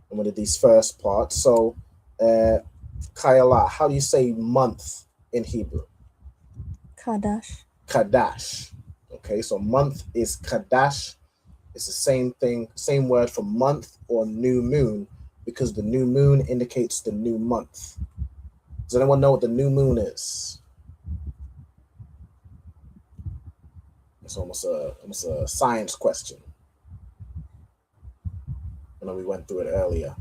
N: And we did these first parts. So, Kayala, how do you say month in Hebrew?
M: Qadash.
N: Qadash. Okay, so month is Qadash. It's the same thing, same word for month or new moon, because the new moon indicates the new month. Does anyone know what the new moon is? It's almost a science question. I know we went through it earlier.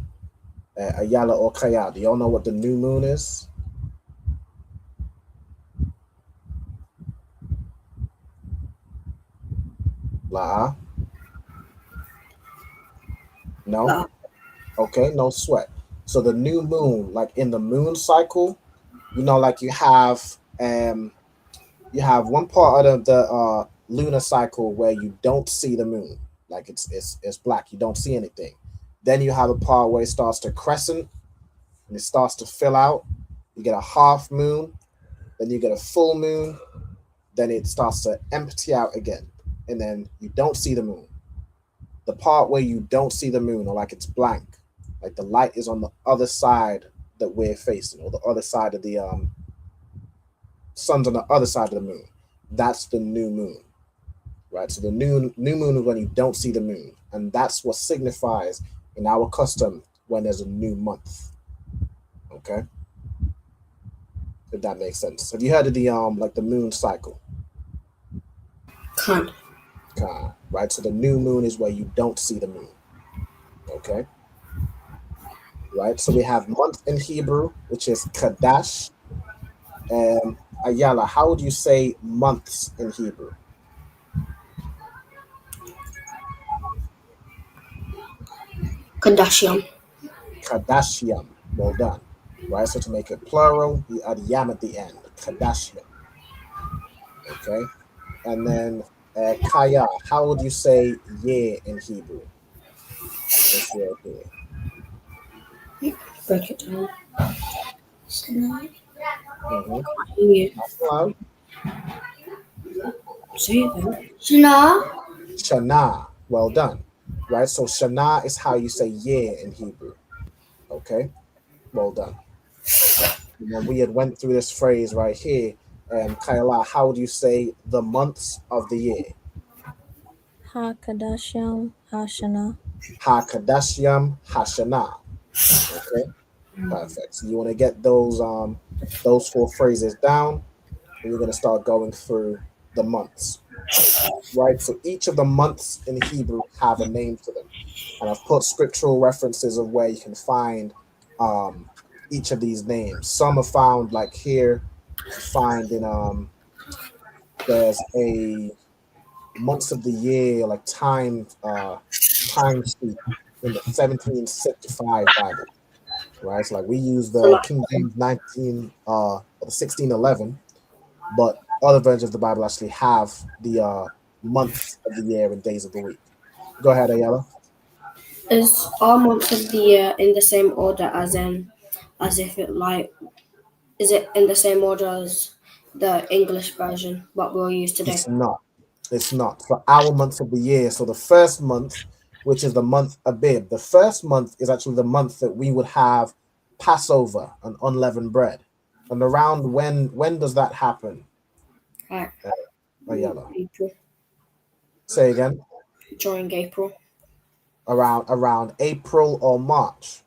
N: Ayala or Kaya, do y'all know what the new moon is? La? No? Okay, no sweat. So the new moon, like in the moon cycle, you know, like you have one part of the lunar cycle where you don't see the moon, like it's black, you don't see anything. Then you have a part where it starts to crescent and it starts to fill out. You get a half moon, then you get a full moon, then it starts to empty out again, and then you don't see the moon. The part where you don't see the moon, or like it's blank, like the light is on the other side that we're facing, or the other side of the sun's on the other side of the moon. That's the new moon, right? So the new moon is when you don't see the moon, and that's what signifies in our custom when there's a new month. Okay, if that makes sense. Have you heard of the like the moon cycle?
O: Can't.
N: Right. So the new moon is where you don't see the moon. Okay. Right. So we have month in Hebrew, which is Qadash. Ayala, how would you say months in Hebrew?
O: Kardashian.
N: Kardashian. Well done. Right. So to make it plural, you add yam at the end. Kardashian. Okay. And then Kaya, how would you say year in Hebrew? This year here.
O: Break it down.
N: Mm-hmm.
O: Yeah. Say it then. Shana.
N: Shana. Well done. Right. So Shana is how you say year in Hebrew. Okay. Well done. And then we had went through this phrase right here. Kayla, how would you say the months of the year?
M: Ha-Kadashyam Hashana.
N: Ha-Kadashyam Hashana. Okay, perfect. So you want to get those 4 phrases down, and you're going to start going through the months. Right, so each of the months in Hebrew have a name to them. And I've put scriptural references of where you can find each of these names. Some are found like here, find in there's a months of the year, like time sheet in the 1765 Bible, right? So like we use the King James 1611, but other versions of the Bible actually have the months of the year and days of the week. Go ahead, Ayala.
O: Is all months of the year in the same order is it in the same order as the English version, what we'll use today?
N: It's not. It's not. For our months of the year. So the first month, which is the month Abib, the first month is actually the month that we would have Passover and unleavened bread. And around when does that happen?
O: Right.
N: Ayala.
O: April.
N: Say again.
O: During April.
N: Around April or March.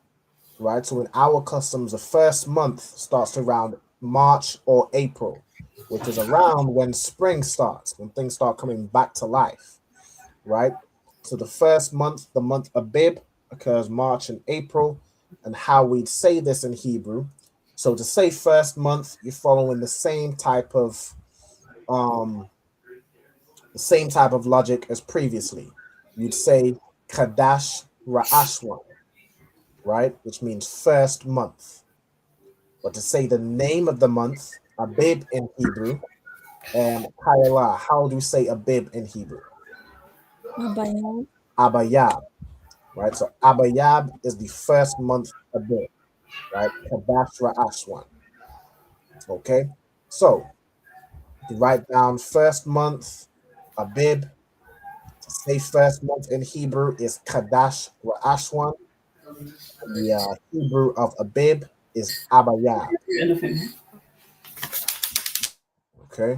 N: Right? So in our customs, the first month starts around March or April, which is around when spring starts, when things start coming back to life. Right? So the first month, the month Abib, occurs March and April, and how we'd say this in Hebrew. So to say first month, you're following the same type of logic as previously. You'd say Kadash Ra'ashwan, right? Which means first month. But to say the name of the month, Abib in Hebrew, and Kayala, how do we say Abib in Hebrew?
M: Abayab.
N: Abayab, right? So Abayab is the first month Abib, right? Kadash Ra'ashwan. Okay, so you write down first month Abib. To say first month in Hebrew is Kadash Ra'ashwan. The Hebrew of Abib is Abayab. Okay.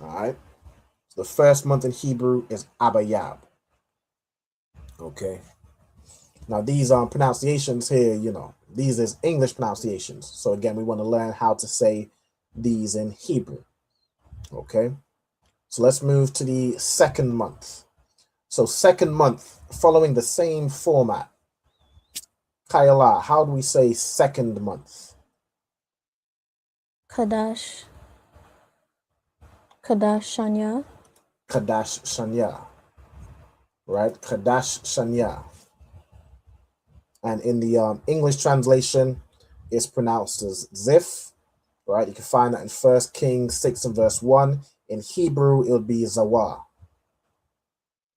N: All right. So the first month in Hebrew is Abayab. Okay. Now these pronunciations here, these is English pronunciations. So again, we want to learn how to say these in Hebrew. Okay. So let's move to the second month. So second month, following the same format. Kayala, how do we say second month?
M: Kadash. Kadash Shanya.
N: Kadash Shanya. Right? Kadash Shanya. And in the English translation, it's pronounced as Ziph. Right? You can find that in 1 Kings 6 and verse 1. In Hebrew, it would be Zawah.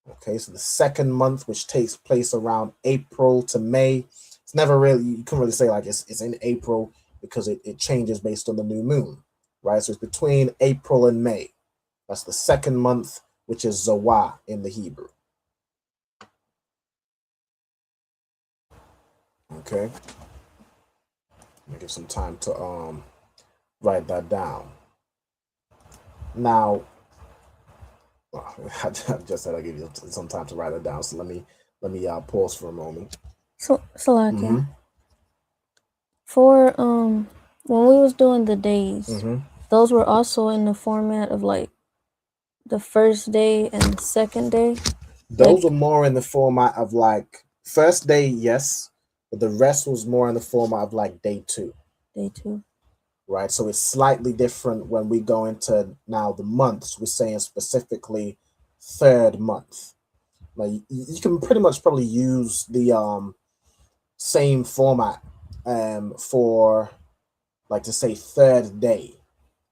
N: Okay, so the second month, which takes place around April to May, it's never really, you can't really say like it's in April because it changes based on the new moon, right? So it's between April and May. That's the second month, which is Zawah in the Hebrew. Okay. Let me give some time to write that down. Now, I just said I'll give you some time to write it down. So let me pause for a moment.
M: So Salakia. For when we was doing the days, those were also in the format of like the first day and second day.
N: Those were more in the format of like first day, yes, but the rest was more in the format of like day 2.
M: Day 2.
N: Right, so it's slightly different when we go into now the months. We're saying specifically third month. Now you can pretty much probably use the same format for like to say third day.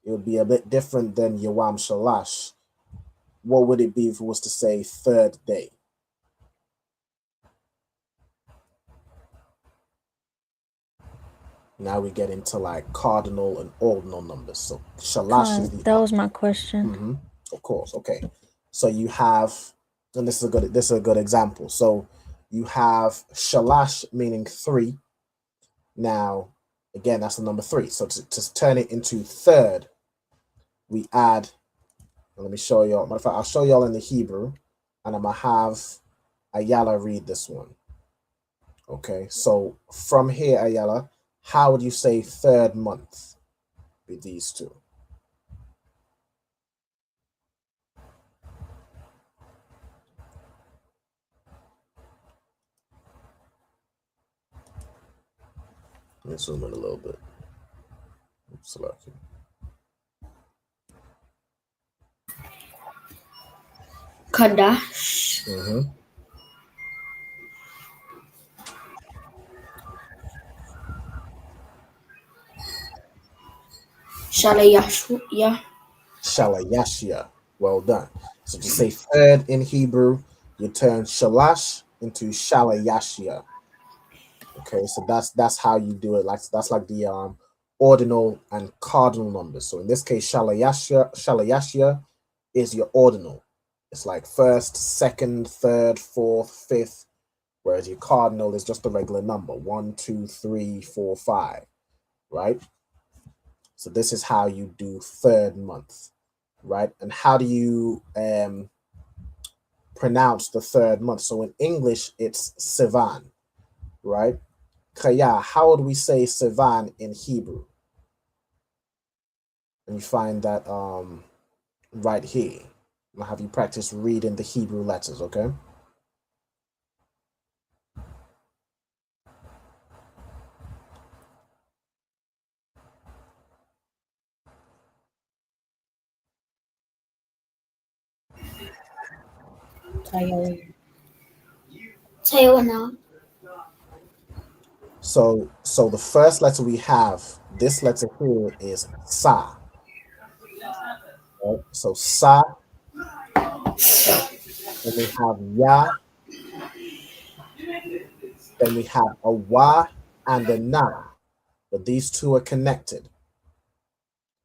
N: It would be a bit different than Yawam Shalash. What would it be if it was to say third day? Now we get into like cardinal and ordinal numbers. So Shalash is the...
M: That was my question.
N: Of course. Okay. So you have, and this is a good example. So you have Shalash meaning 3. Now, again, that's the number 3. So to turn it into third, we add, let me show y'all. Matter of fact, I'll show y'all in the Hebrew, and I'm gonna have Ayala read this one. Okay, so from here, Ayala, how would you say third month with these two? Let me zoom in a little bit. Select it.
O: Qadash. Shalayashya.
N: Shalayashya. Well done. So to say third in Hebrew, you turn Shalash into Shalayashya. Okay, so that's how you do it. Like that's like the ordinal and cardinal numbers. So in this case, shalayashya is your ordinal. It's like first, second, third, fourth, fifth, whereas your cardinal is just a regular number, 1, 2, 3, 4, 5, right? So this is how you do third month, right? And how do you pronounce the third month? So in English, it's Sivan, right? Kaya, how would we say Sivan in Hebrew? And you find that right here. I'm gonna have you practice reading the Hebrew letters, okay?
O: Tayawana.
N: So the first letter we have, this letter here is Sa. Right? So Sa. Then we have Ya. Then we have a Wa and a Na. But these two are connected.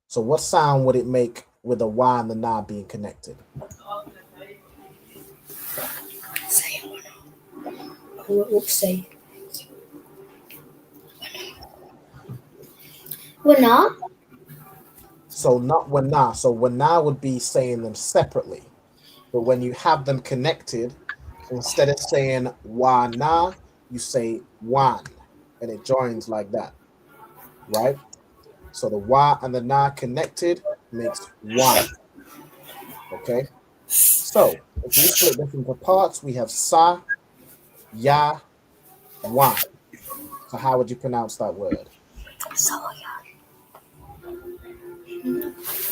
N: So what sound would it make with the Wa and the Na being connected?
O: Say. Wana.
N: So not Wana. So Wana would be saying them separately. But when you have them connected, instead of saying Wana, you say Wan. And it joins like that. Right? So the Wa and the Na connected makes Wan. Okay? So if we split this into parts, we have Sa, Ya, Wan. So how would you pronounce that word?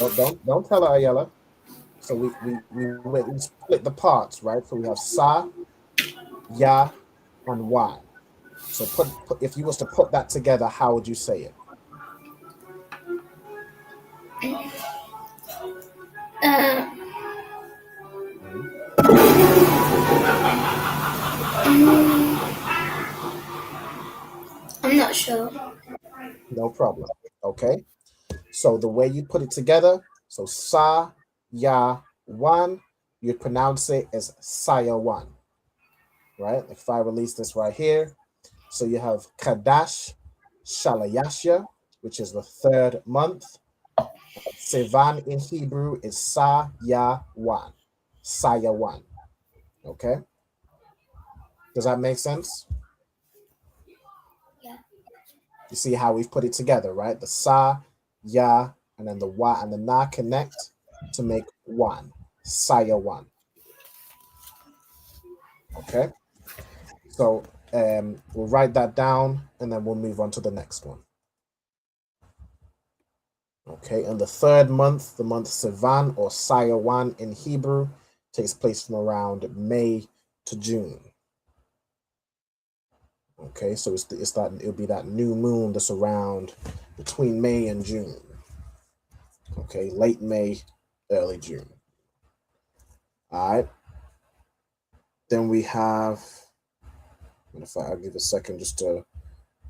N: Oh, don't tell her, Ayala. So we split the parts, right? So we have Sa, Ya, and Wan. So put if you was to put that together, how would you say it?
O: I'm not sure.
N: No problem. Okay. So the way you put it together, so Sa, Ya, Wan, you pronounce it as Saya Wan. Right? If I release this right here, so you have Qadash, Shalayashya, which is the third month. Sivan in Hebrew is Sa Ya Wan. Saya Wan. Okay? Does that make sense?
O: Yeah.
N: You see how we've put it together, right? The Sa, Ya, and then the Wa and the Na connect to make Wan. Saya Wan. Okay? So we'll write that down and then we'll move on to the next one. Okay, and the third month, the month Sivan or Sayawan in Hebrew, takes place from around May to June. Okay, so it'll be that new moon that's around between May and June. Okay, late May, early June. All right. Then we have, if I'll give a second just to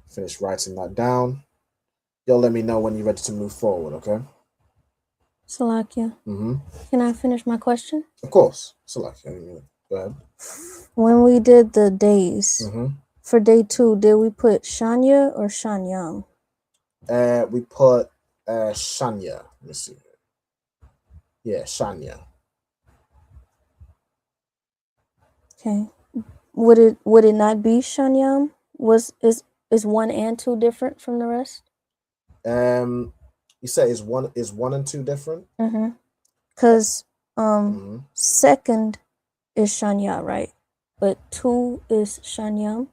N: finish writing that down. You'll let me know when you're ready to move forward, okay?
M: Salakia.
N: Mm-hmm.
M: Can I finish my question?
N: Of course. Salakia. Go ahead.
M: When we did the days, for day 2, did we put Shanya or Shanyam?
N: We put Shanya. Let me see. Yeah, Shanya.
M: Okay. Would it not be Shanyam? Is 1 and 2 different from the rest?
N: You said is one and 2 different?
M: Because second is Shanya, right? But 2 is Shanyam.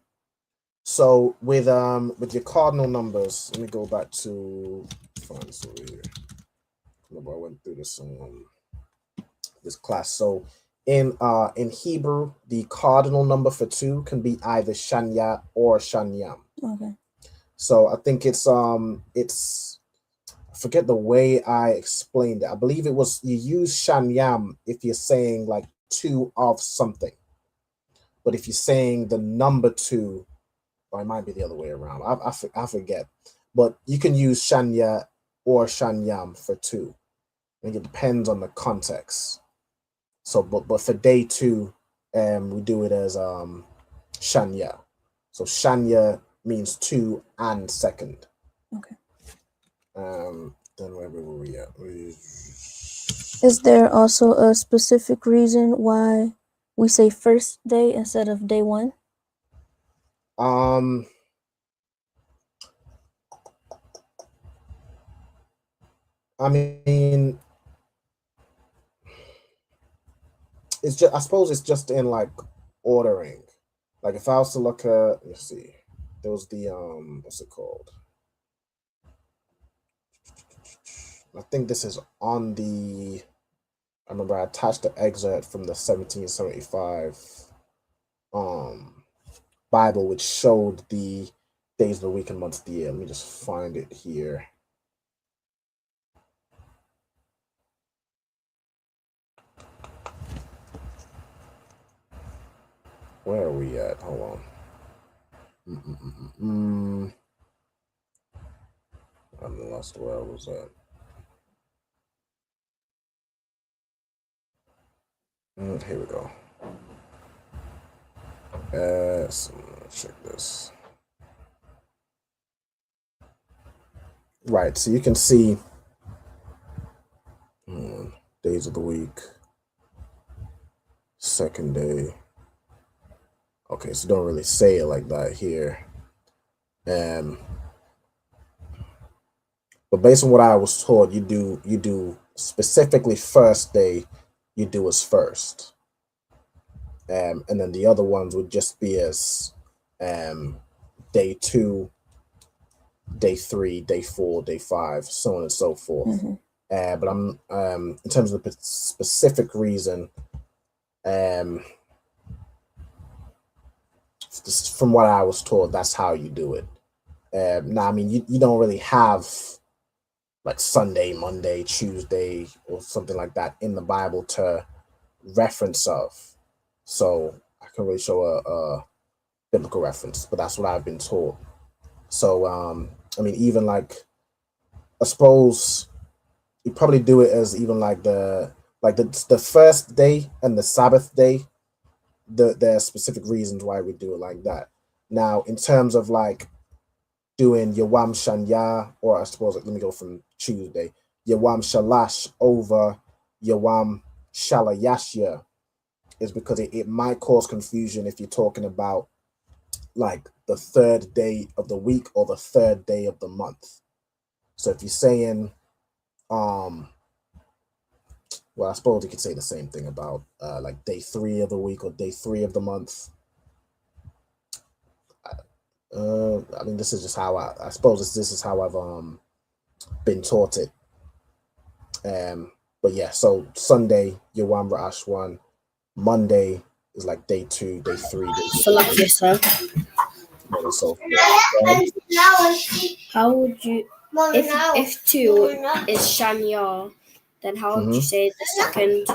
N: So with your cardinal numbers, let me go back to remember I went through this class. So in Hebrew, the cardinal number for 2 can be either Shanya or Shanyam.
M: Okay.
N: So I think it's I forget the way I explained it. I believe it was you use Shanyam if you're saying like 2 of something. But if you're saying the number 2, or it might be the other way around. I forget. but you can use Shanya or Shanyam for 2. I think it depends on the context. So, but for day 2, we do it as Shanya. So Shanya means 2 and second.
M: Okay.
N: Then where were we at?
M: Is there also a specific reason why we say first day instead of day 1?
N: I mean, it's just, I suppose it's just in like ordering. Like if I was to look at, let's see, there was the what's it called? I think this is on the, I remember I attached the excerpt from the 1775 Bible, which showed the days of the week and months of the year. Let me just find it here. Where are we at? Hold on. I lost where I was at. Here we go. So check this. Right, so you can see days of the week, second day. Okay, so don't really say it like that here. But based on what I was told, you do specifically first day, you do as first. And then the other ones would just be as day 2, day 3, day 4, day 5, so on and so forth. But I'm in terms of the specific reason, just from what I was told, that's how you do it. Now, I mean, you don't really have like Sunday, Monday, Tuesday, or something like that in the Bible to reference of. So I can really show a biblical reference, but that's what I've been told. So, I mean, even like, I suppose you probably do it as even like the first day and the Sabbath day. There are specific reasons why we do it like that. Now, in terms of like doing Yawam Shanya, or I suppose, let me go from Tuesday, Yawam Shalash over Yawam Shalayashya, is because it might cause confusion if you're talking about like the third day of the week or the third day of the month. So if you're saying, well, I suppose you could say the same thing about like day 3 of the week or day 3 of the month. I mean, this is just how I suppose this is how I've been taught it. But yeah, so Sunday, Yawam Ra'ash 1, Monday is like day 2, day 3, day 4. So
O: how would you, if 2 is Shanya, then how would you say the second?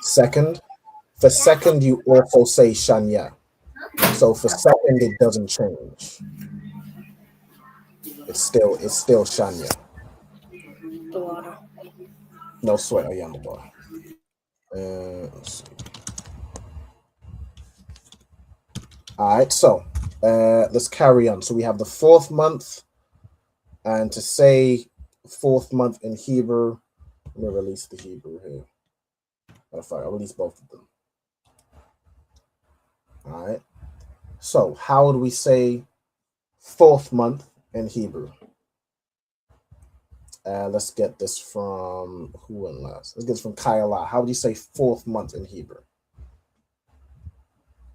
N: Second, for second you also say Shanya. So for second it doesn't change. It's still Shanya.
O: The water.
N: No sweat. Oh yeah, on the bar. Let's see. All right, so let's carry on. So we have the 4th month, and to say 4th month in Hebrew, let me release the Hebrew here. I'll release both of them. All right. So how would we say 4th month in Hebrew? Let's get this from, who went last? Let's get this from Kayala. How would you say 4th month in Hebrew?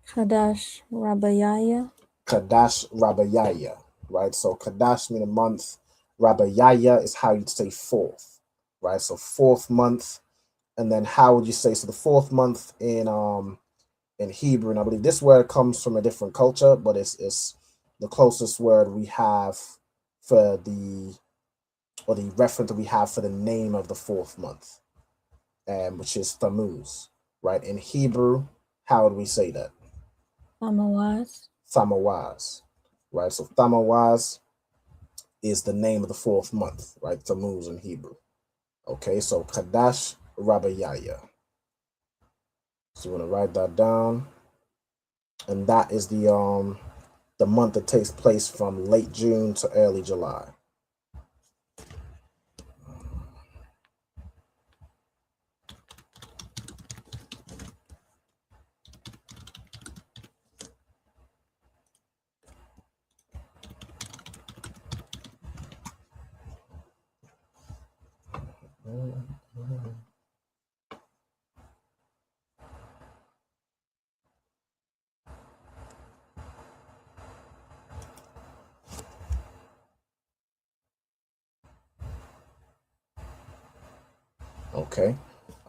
M: Qadash Rabayaya.
N: Qadash Rabayaya, right? So Qadash means a month. Rabayaya is how you'd say 4th, right? So 4th month. And then how would you say, so the 4th month in Hebrew, and I believe this word comes from a different culture, but it's the closest word we have for the reference that we have for the name of the 4th month, which is Tammuz, right? In Hebrew, how would we say that?
M: Thamawaz.
N: Thamawaz, right? So Thamawaz, is the name of the 4th month, right? Tammuz in Hebrew. Okay, so Qadash Rabayaya. So you want to write that down. And that is the month that takes place from late June to early July. Okay.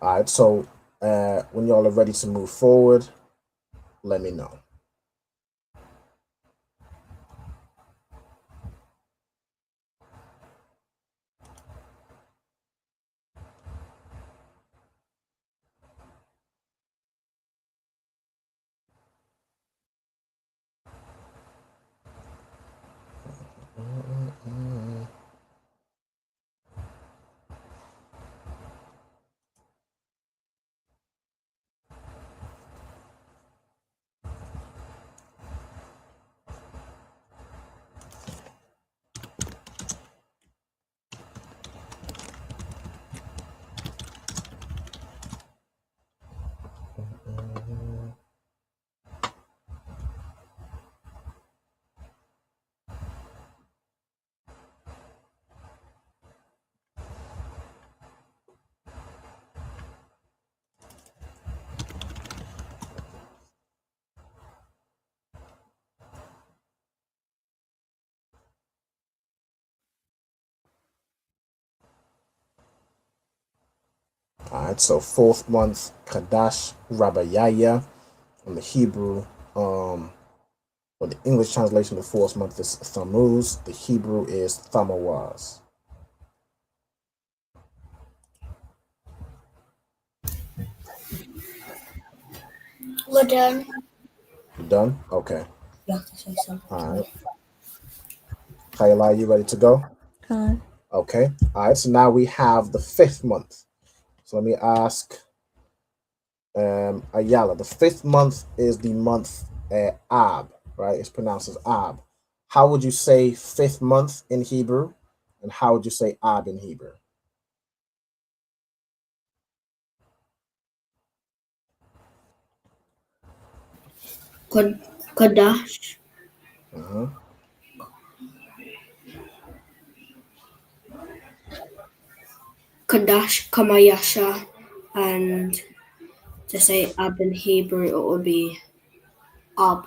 N: All right. So when y'all are ready to move forward, let me know. All right, so 4th month, Qadash Rabayaya. In the Hebrew, or the English translation of the 4th month is Tammuz. The Hebrew is Thamawaz.
O: We're done.
N: You done? Okay.
O: You have to say something.
N: All right. Kayla, you ready to go? Okay. All right, so now we have the 5th month. So let me ask Ayala. The 5th month is the month Ab, right? It's pronounced as Ab. How would you say 5th month in Hebrew? And how would you say Ab in Hebrew?
O: Qadash. Qadash Kamayasha, and to say Ab in Hebrew, it would be Ab.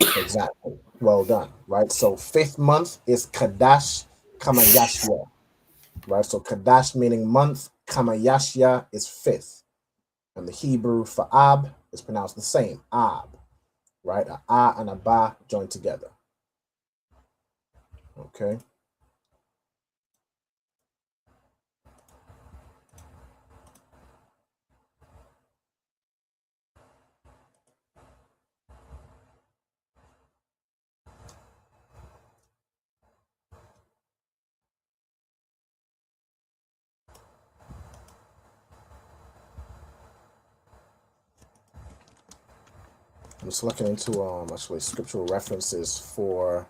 N: Exactly. Well done. Right. So 5th month is Qadash Kamayashya. Right. So Qadash meaning month, Kamayashya is 5th. And the Hebrew for Ab is pronounced the same, Ab. Right. A and a Ba joined together. Okay. I'm just looking into actually scriptural references for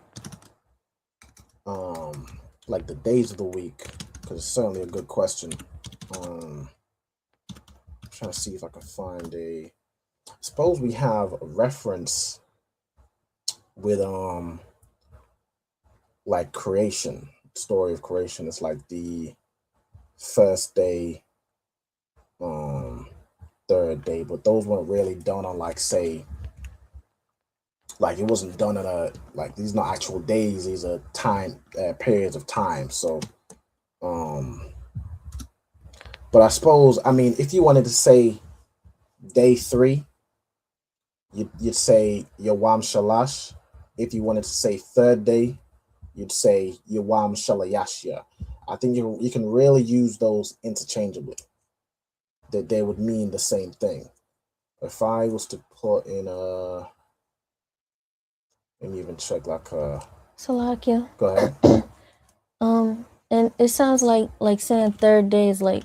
N: like the days of the week, because it's certainly a good question. I'm trying to see if I can find suppose we have a reference with like creation, story of creation. It's like the first day, 3rd day, but those weren't really done on like, say, like it wasn't done on a, like, these are not actual days, these are time periods of time. So but I suppose, I mean, if you wanted to say day 3, you'd say Yawam Shalash. If you wanted to say 3rd day, you'd say Yawam Shalayashya. I think you can really use those interchangeably, that they would mean the same thing. If I was to put in let me even check like
M: Salakia.
N: Go ahead.
M: And it sounds like saying third day is like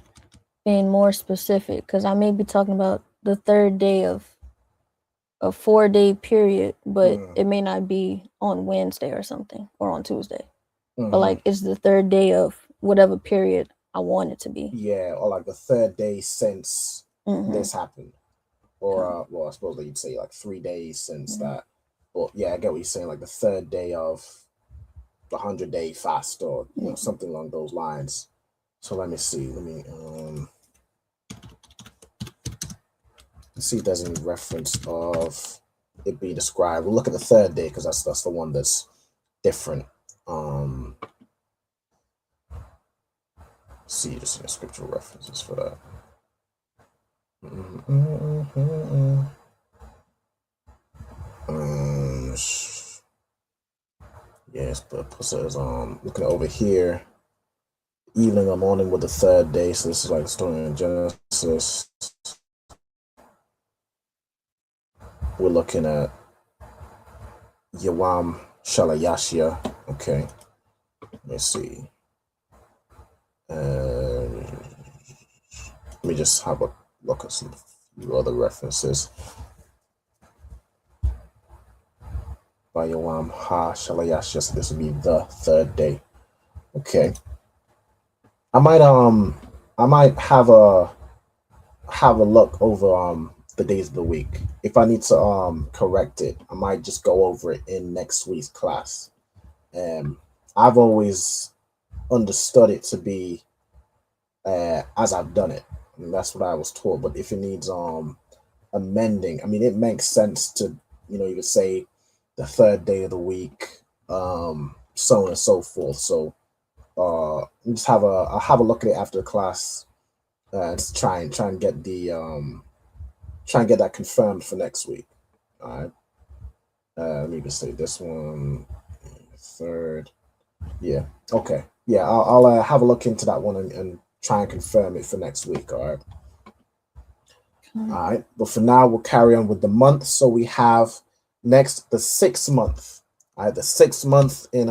M: being more specific, because I may be talking about the third day of a 4-day period, but it may not be on Wednesday or something, or on Tuesday. But like it's the third day of whatever period I want it to be.
N: Yeah, or like the third day since this happened. Or well, I suppose that you'd say like 3 days since that. But yeah, I get what you're saying, like the third day of the 100-day fast, or something along those lines. So let me see. Let me see if there's any reference of it being described. We'll look at the third day because that's the one that's different. See, just some scriptural references for that. Yes, but it says looking over here, evening or morning with the third day. So this is like the story in Genesis. We're looking at Yawam Shalayashia. Okay, let's see. Let me just have a look at some other references. By Yawam Ha Shalayashia. So this would be the third day. Okay. I might have a look over the days of the week. If I need to correct it, I might just go over it in next week's class. I've always understood it to be as I've done it. I mean, that's what I was taught. But if it needs amending, I mean, it makes sense to you could say the third day of the week, so on and so forth. So just I'll have a look at it after the class, to try and get that confirmed for next week. All right. Let me just say this one, third. Yeah. Okay. Yeah. I'll have a look into that one and try and confirm it for next week. All right. All right. But for now, we'll carry on with the month. So we have next the 6th month. All right. The 6th month in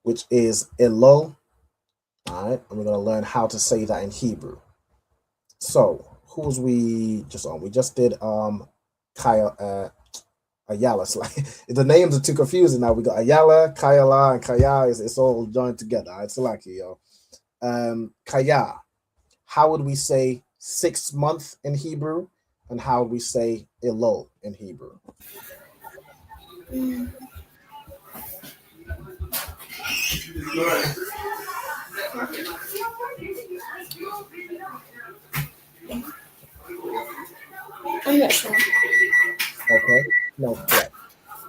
N: which is Elul. All right, and we're gonna learn how to say that in Hebrew. So who's we just on? We just did Kaya Ayala. It's like the names are too confusing now. We got Ayala, Kayala, and Kaya. It's all joined together. All right, it's lucky, yo. Kaya. How would we say 6th month in Hebrew, and how would we say Elul in Hebrew?
O: I'm not sure.
N: Okay, no threat.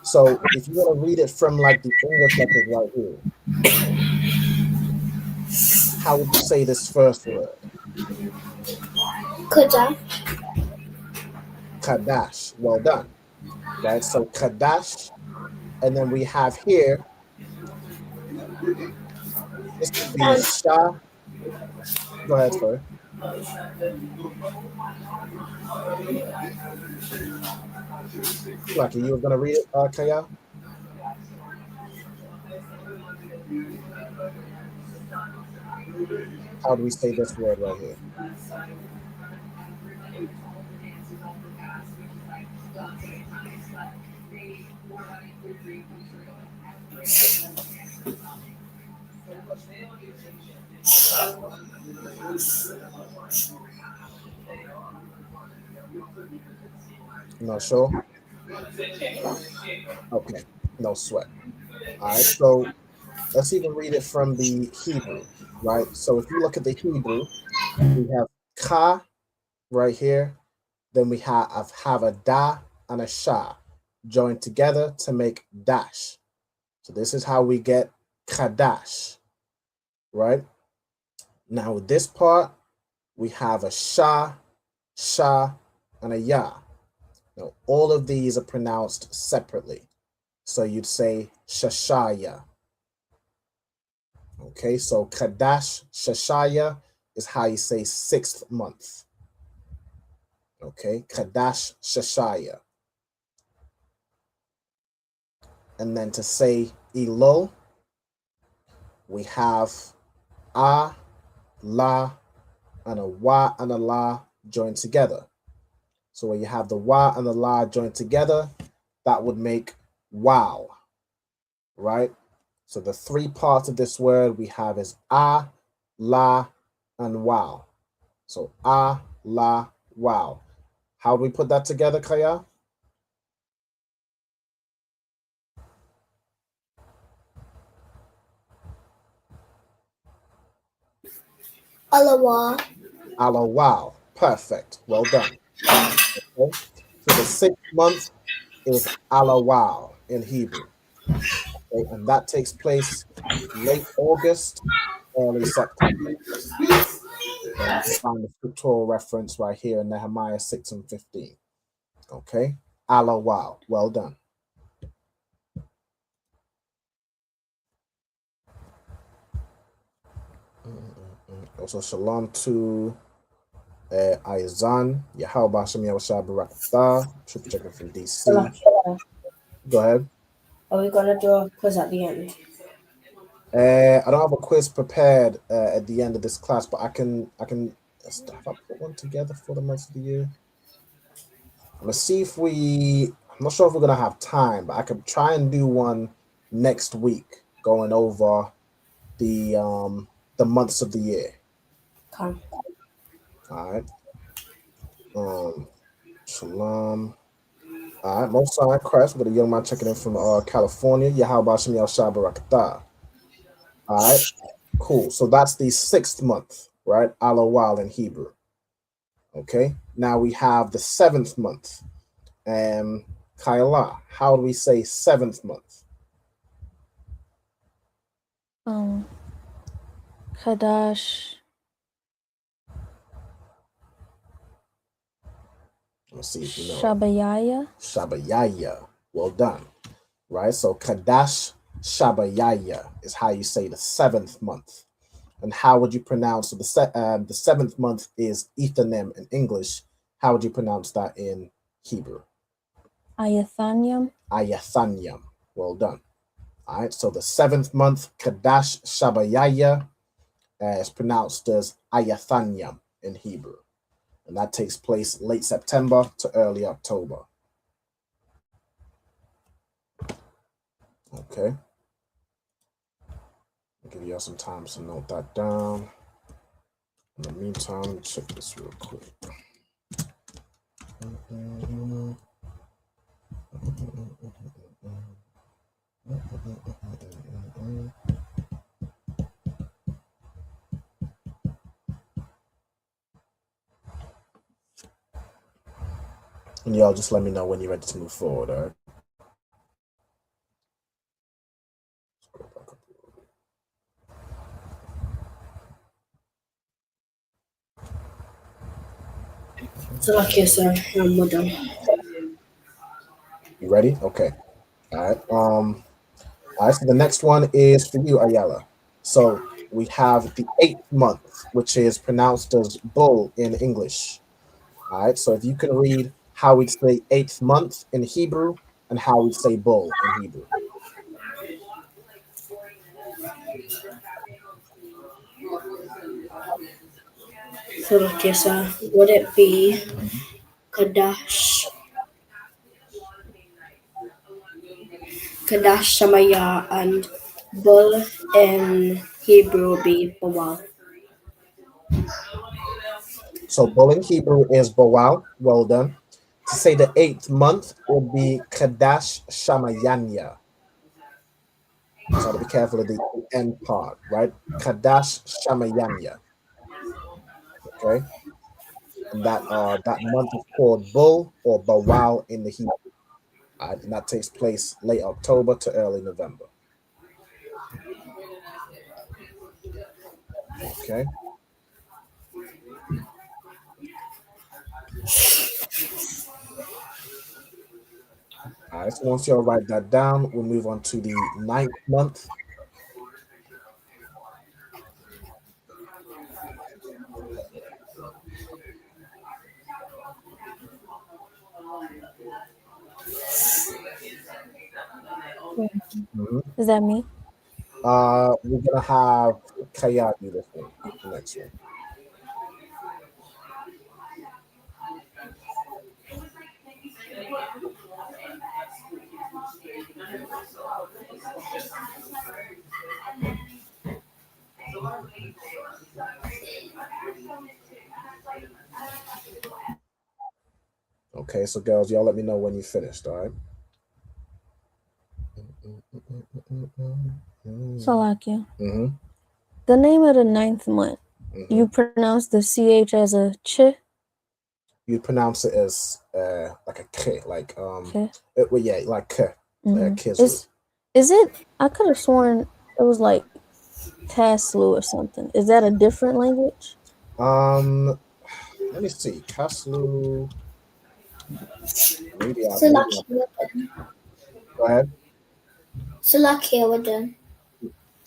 N: So if you want to read it from like the English letters right here, how would you say this first word?
O: Qadash.
N: Qadash. Well done. Right. So Qadash, and then we have here. This would be Shah. Go ahead, sorry. Lucky, you were gonna read it, Kaya? How do we say this word right here? Not sure? Okay, no sweat. All right, so let's even read it from the Hebrew, right? So if you look at the Hebrew, we have ka right here, then we have a da and a sha joined together to make dash. So this is how we get Qadash, right? Now with this part, we have a sha, and a ya. Now all of these are pronounced separately. So you'd say shashaya. Okay, so Qadash, shashaya is how you say 6th month. Okay, Qadash, shashaya. And then to say Elul, we have a, la, and a wa and a la joined together. So when you have the wa and the la joined together, that would make wow, right? So the three parts of this word we have is a, la, and wow. So a, la, wow. How do we put that together, Kaya?
O: Alawa.
N: Wow. Perfect. Well done. Okay. So the 6th month is Alawal in Hebrew. Okay. And that takes place late August, early September. Okay. You can find the scriptural reference right here in Nehemiah 6 and 15. Okay. Alawal. Well done. Also, shalom to Aizan, Yahweh Hashem Yahushua Barakatah, Triple checking from DC. Go ahead.
O: Are we gonna do a quiz at the end?
N: I don't have a quiz prepared at the end of this class, but I can. Have I put one together for the month of the year? I'm gonna see if I'm not sure if we're gonna have time, but I could try and do one next week, going over the months of the year.
O: Come.
N: All right. Shalom. All right, most sign Christ with a young man checking in from California. Yahweh Hashem Yahushua Barakatah. All right, cool. So that's the 6th month, right? Alawal in Hebrew. Okay, now we have the 7th month. Kayla, how do we say 7th month?
M: Qadash.
N: Let's see if you know.
M: Shabayaya.
N: Well done. Right, so Qadash Shabayaya is how you say the 7th month. And how would you pronounce, so the 7th month is Ethanim in English. How would you pronounce that in Hebrew?
M: Ayathanyam.
N: Well done. All right, so the 7th month, Qadash Shabayaya, is pronounced as Ayathanyam in Hebrew. And that takes place late September to early October. Okay. I'll give you some time to note that down. In the meantime, check this real quick. And y'all just let me know when you're ready to move forward, all right?
O: So okay, sir, I'm done.
N: You ready? Okay. All right. All right. So the next one is for you, Ayala. So we have the 8th month, which is pronounced as bull in English. All right. So if you can read how we say 8th month in Hebrew and how we say bull in Hebrew.
O: So okay, sir, would it be Qadash Shamaya and bull in Hebrew be Bawal?
N: So bull in Hebrew is Bawal. Well done. To say the 8th month would be Qadash Shamayanya. So to be careful of the end part, right? Qadash Shamayanya. Okay. And that month is called Bull or Bawal in the Hebrew. And that takes place late October to early November. Okay. All right, so once y'all write that down, we'll move on to the 9th month.
M: Is that me?
N: We're gonna have Kaya do this one, the next one. Okay, so girls, y'all let me know when you finished, all right?
M: Salakia.
N: Mm-hmm.
M: The name of the 9th month, you pronounce the CH as a ch?
N: You pronounce it as like a k, like
M: K?
N: well, yeah, like k, Kislu.
M: Is it? I could have sworn it was like Kaslu or something. Is that a different language?
N: Let me see, Kaslu. Maybe I'll. Go ahead.
O: Salakia, we're done.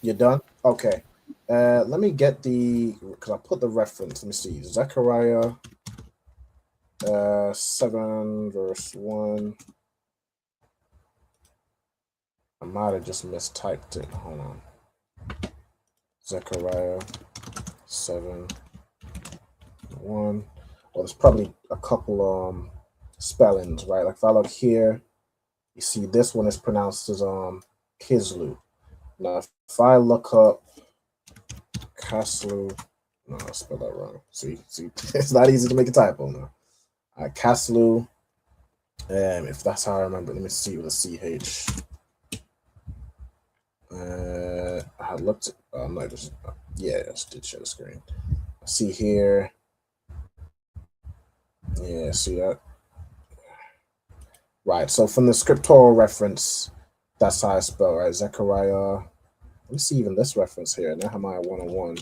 N: You're done? Okay. Let me get because I put the reference. Let me see. Zechariah 7 verse 1. I might have just mistyped it. Hold on. Zechariah 7 1. Well, there's probably a couple spellings, right? Like if I look here, you see this one is pronounced as Kislu. Now if I look up Kaslu, no, I spelled that wrong. See, it's not easy to make a typo now. Kaslu, if that's how I remember, let me see with a CH. I had looked. No, just yeah, I did share the screen. See here. Yeah, see that. Right. So from the scriptural reference, that's how I spell, right? Zechariah. Let me see even this reference here. Nehemiah 1:1.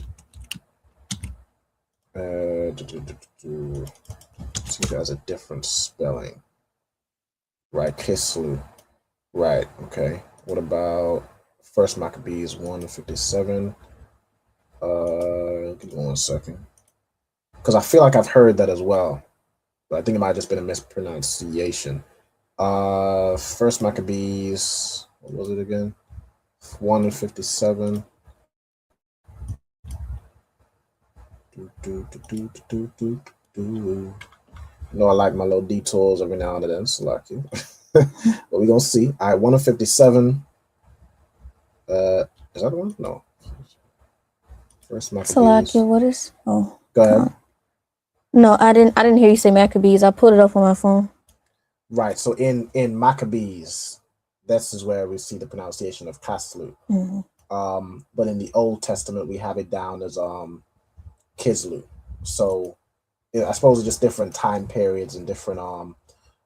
N: See if it has a different spelling. Right, Kislu. Right. Okay. What about First Maccabees 1:57? Give me 1 second. Because I feel like I've heard that as well, but I think it might have just been a mispronunciation. First Maccabees, what was it again? 1:57. You know, I like my little detours every now and then, so like you. But we're gonna see. All right, 1:57. Is that the one? No. First Maccabees.
M: Salakia, what is? Oh,
N: go ahead.
M: No, I didn't hear you say Maccabees. I pulled it up on my phone.
N: Right. So in Maccabees, this is where we see the pronunciation of Kaslu. But in the Old Testament, we have it down as Kislu. So I suppose it's just different time periods and different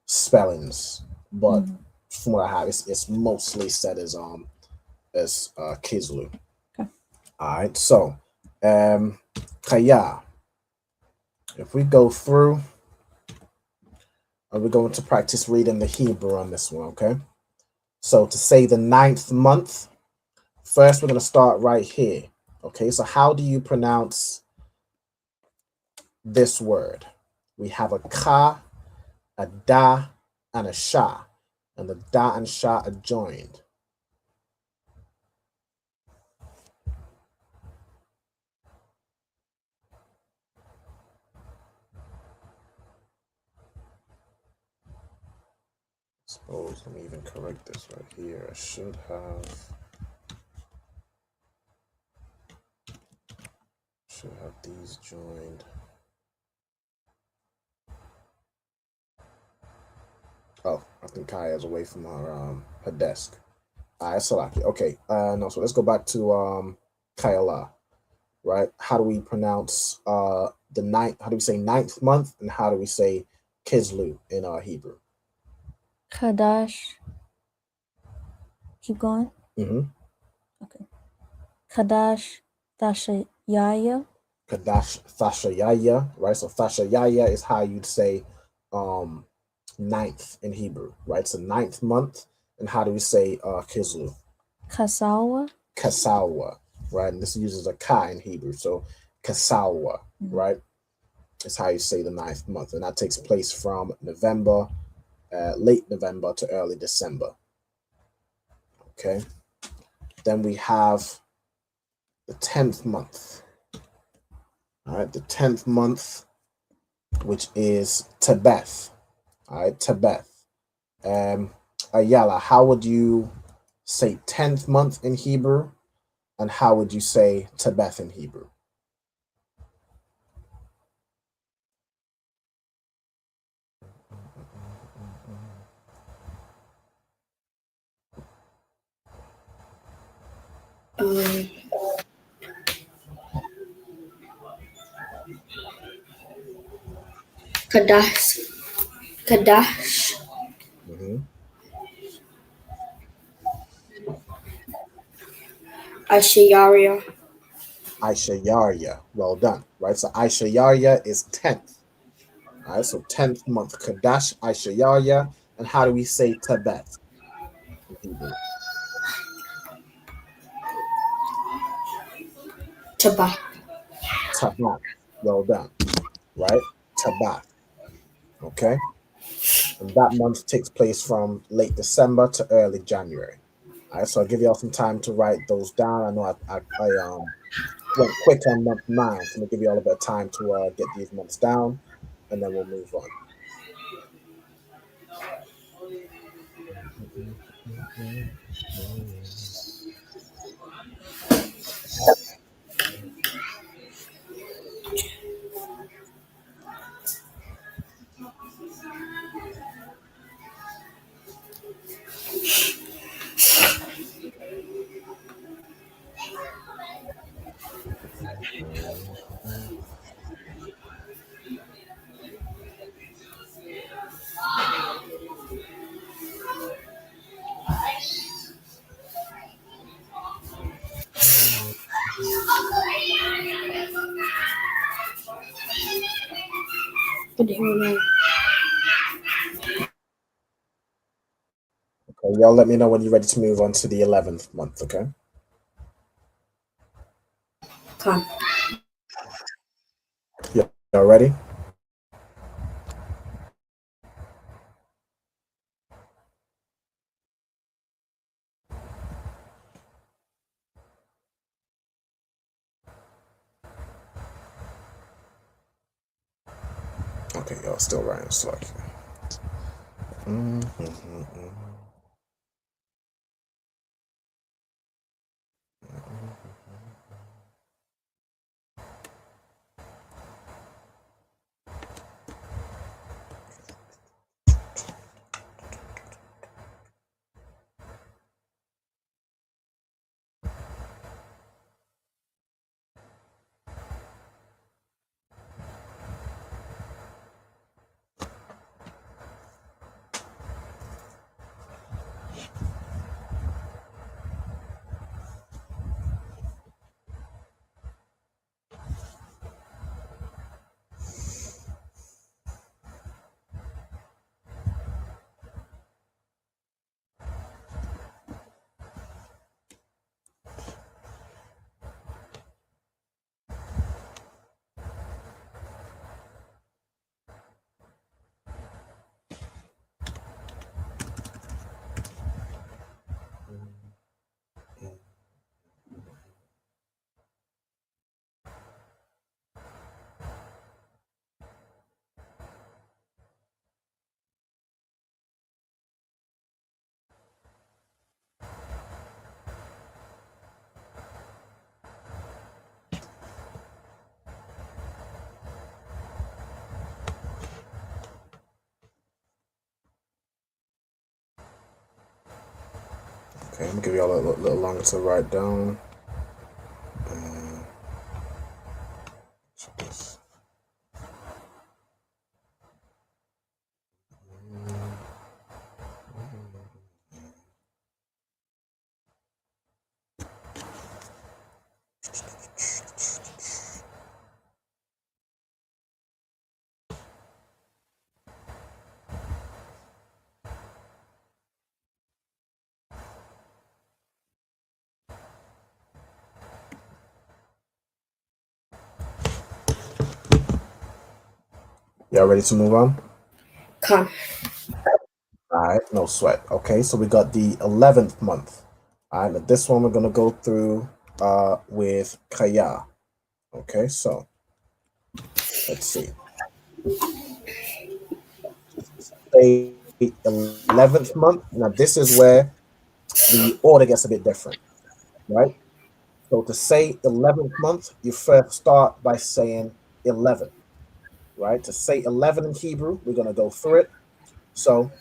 N: spellings. But from what I have, it's mostly said as Kislu.
M: Okay.
N: All right. So Kaya. If we go through, we're going to practice reading the Hebrew on this one, okay? So to say the 9th month, first we're going to start right here, okay? So how do you pronounce this word? We have a ka, a da, and a sha, and the da and sha are joined. Suppose let me even correct this right here. I should have these joined. Oh, I think Kaya's away from her desk. All right, Salaki. Okay, no. So let's go back to Kayala. Right? How do we pronounce the 9th? How do we say 9th month, and how do we say Kislu in Hebrew?
M: Qadash. Keep going. Okay. Qadash Thashayaya.
N: Qadash Thashayaya, right? So Thashayaya is how you'd say 9th in Hebrew, right? So 9th month, and how do we say Kislu?
M: Kasawa.
N: Kasawa, right? And this uses a ka in Hebrew, so Kasawa, right? Is how you say the 9th month, and that takes place from November, late November to early December. Okay. Then we have the 10th month. All right, the 10th month, which is Tebeth. All right, Tebeth. Ayala, how would you say 10th month in Hebrew? And how would you say Tebeth in Hebrew?
O: Qadash. Qadash. Ashayaria.
N: Aishayaria. Well done. Right. So Aishayaria is 10th. All right. So 10th month. Qadash, Aishayaria. And how do we say Tebeth in Hebrew?
O: Tabath.
N: Tabath. Well done. Right. Tabath. Okay. And that month takes place from late December to early January. All right. So I'll give you all some time to write those down. I know I went quick on month 9, so I'm gonna give you all a bit of time to get these months down, and then we'll move on. Okay, y'all let me know when you're ready to move on to the 11th month, okay?
O: Come.
N: Y'all ready? Okay, y'all still writing slow. Okay, I'm gonna give y'all a little longer to write down. Y'all ready to move on?
O: Come.
N: All right, no sweat. Okay, so we got the 11th month. All right, but this one we're gonna go through with Kaya. Okay, so let's see. Say 11th month. Now this is where the order gets a bit different, right? So to say 11th month, you first start by saying 11, right? To say 11 in Hebrew, we're gonna go through it. So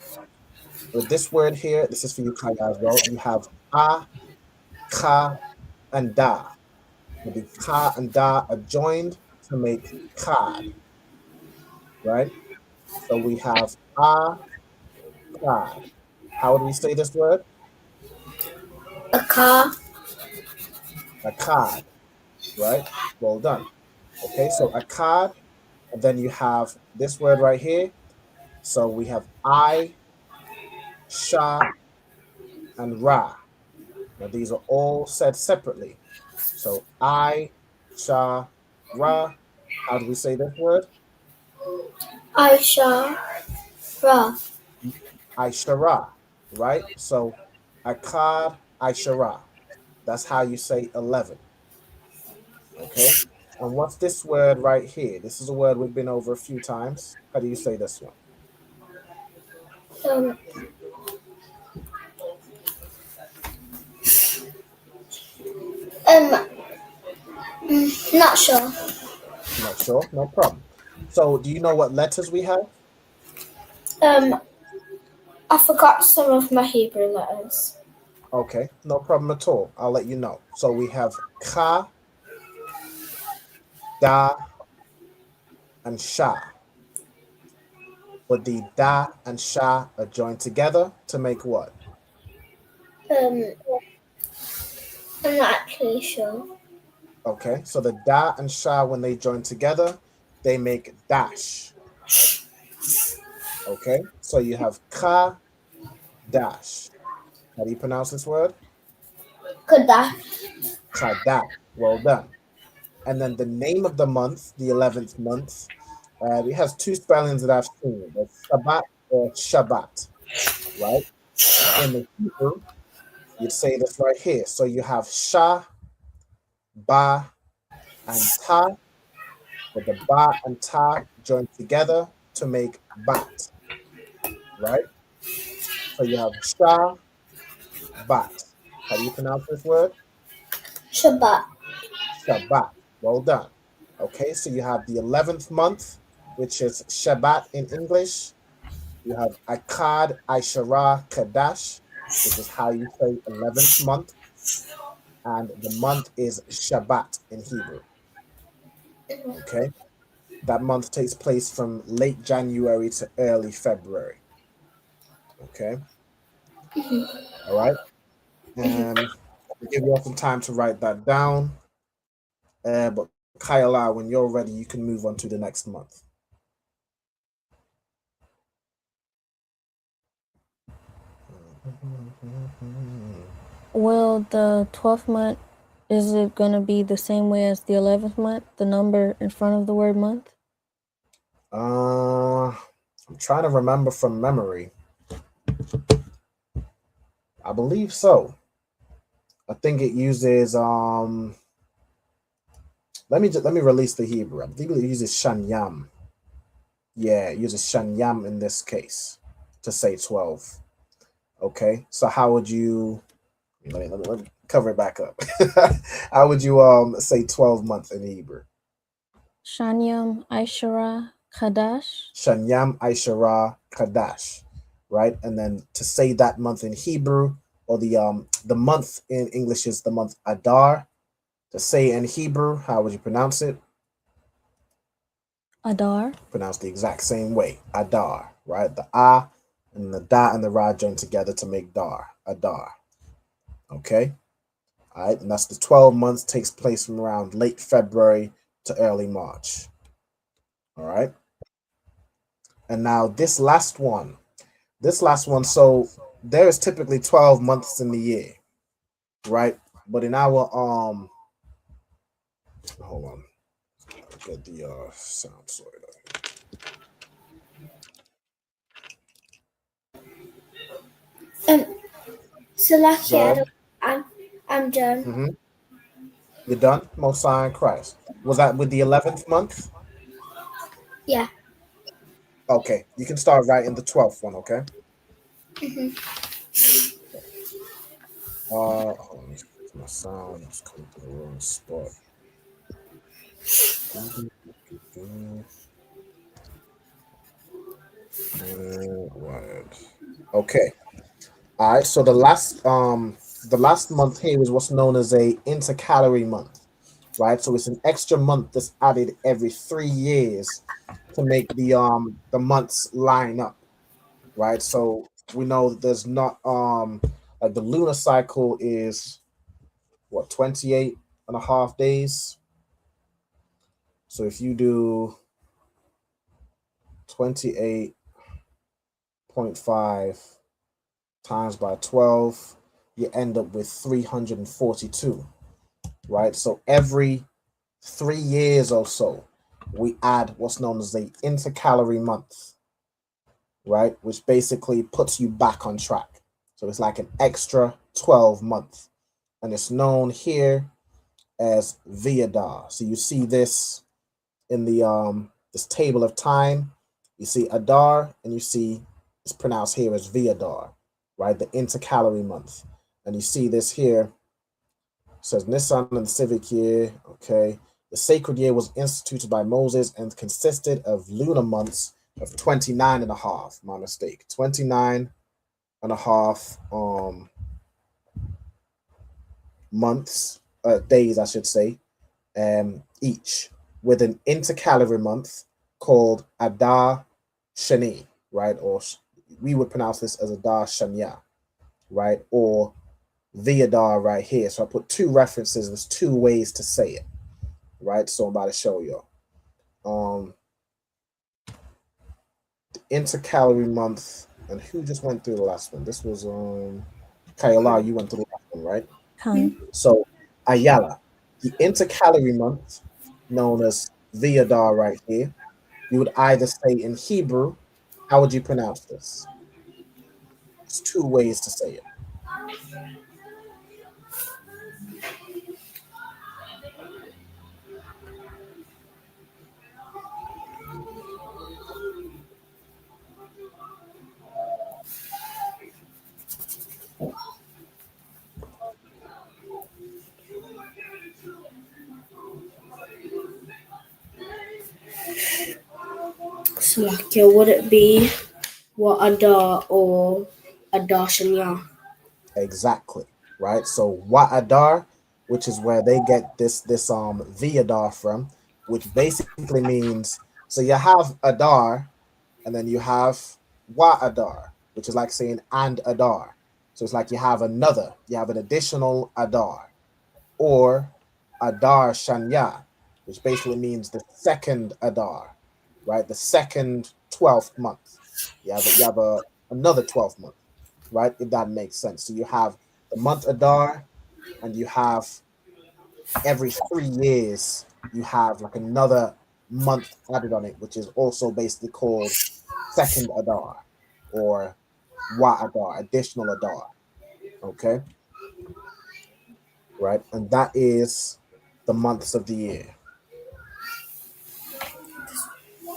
N: with this word here, this is for you Kaya as well. You have a, ka, and da. The ka and da are joined to make kad, right? So we have a, kad. How would we say this word?
O: A car.
N: A kad, right? Well done. Okay, so a kad, and then you have this word right here. So we have I, Sha, and Ra. Now these are all said separately. So I, Sha, Ra. How do we say this word?
O: Aisha. Ra.
N: Aishara, right? So Akkad, Aishara. That's how you say 11. Okay. And what's this word right here? This is a word we've been over a few times. How do you say this one?
O: Um, not sure.
N: Not sure. No problem. So do you know what letters we have?
O: I forgot some of my Hebrew letters.
N: Okay. No problem at all. I'll let you know. So we have Ka, Da, and Sha. But the Da and Sha are joined together to make what?
O: I'm not actually sure.
N: Okay, so the Da and Sha, when they join together, they make dash. Okay, so you have Ka dash. How do you pronounce this word?
O: Qadash.
N: Qadash. Well done. And then the name of the month, the 11th month, it has two spellings that I've seen. There's Sabbat or Shabbat, right? In the Hebrew, you'd say this right here. So you have Sha, Ba, and Ta, but the Ba and Ta join together to make Bat, right? So you have Sha, Bat. How do you pronounce this word?
O: Shabbat.
N: Shabbat. Well done. Okay, so you have the 11th month, which is Shabbat in English. You have Akkad, Aishara, Kadash, which is how you say 11th month. And the month is Shabbat in Hebrew. Okay, that month takes place from late January to early February. Okay, all right. I'll give you all some time to write that down. But Kyla, when you're ready, you can move on to the next month.
M: Well, the 12th month, is it going to be the same way as the 11th month, the number in front of the word month?
N: I'm trying to remember from memory. I believe so. I think it uses let me release the Hebrew. I think it uses shanyam. Yeah, it uses shanyam in this case to say 12. Okay, so how would you let me cover it back up. How would you say 12 month in Hebrew?
M: Shanyam, Aishara, Qadash.
N: Shanyam, Aishara, Kadash, right? And then to say that month in Hebrew, or the month in English is the month Adar. To say in Hebrew, how would you pronounce it?
M: Adar.
N: Pronounced the exact same way, Adar, right? The A and the Da and the Ra join together to make Dar, Adar. Okay, all right, and that's the 12 months, takes place from around late February to early March. All right, and now this last one, so there is typically 12 months in the year, right? But in our hold on, get the sound sorted out.
O: So lucky,
N: So,
O: I'm done.
N: Mm-hmm. You're done? Most High in Christ. Was that with the 11th month?
O: Yeah.
N: Okay, you can start writing the 12th one, okay? Hold on, let me fix my sound. It's coming to the wrong spot. Right. Okay. All right. So the last month here was what's known as a intercalary month, right? So it's an extra month that's added every 3 years to make the months line up, right? So we know that there's not like the lunar cycle is what 28 and a half days. So if you do 28.5 times by 12, you end up with 342, right? So every 3 years or so, we add what's known as the intercalary month, right? Which basically puts you back on track. So it's like an extra 12 month, and it's known here as Viadar. So you see this in the this table of time. You see Adar, and you see it's pronounced here as Viadar, right? The intercalary month, and you see this here. It says Nisan and the civic year. Okay, the sacred year was instituted by Moses and consisted of lunar months of 29 and a half. My mistake. 29 and a half months, days, I should say, each, with an intercalary month called Adar Shani, right? Or we would pronounce this as Adar Shanya, right? Or the Adar right here. So I put two references. There's two ways to say it, right? So I'm about to show you. The intercalary month, and who just went through the last one? This was Kayala, you went through the last one, right? So Ayala, the intercalary month, known as the Adar right here, you would either say in Hebrew, how would you pronounce this? There's two ways to say it.
O: Slovakia, would it be Adar or Adar Shanya?
N: Exactly, right? So Wa'adar, which is where they get this Viadar from, which basically means, so you have Adar, and then you have Wa'adar, which is like saying and Adar. So it's like you have an additional Adar, or Adar Shanya, which basically means the second Adar, right? The second 12th month. You have another 12th month, right? If that makes sense. So you have the month Adar, and you have every 3 years you have like another month added on it, which is also basically called second Adar or Wa Adar, additional Adar. Okay, right, and that is the months of the year.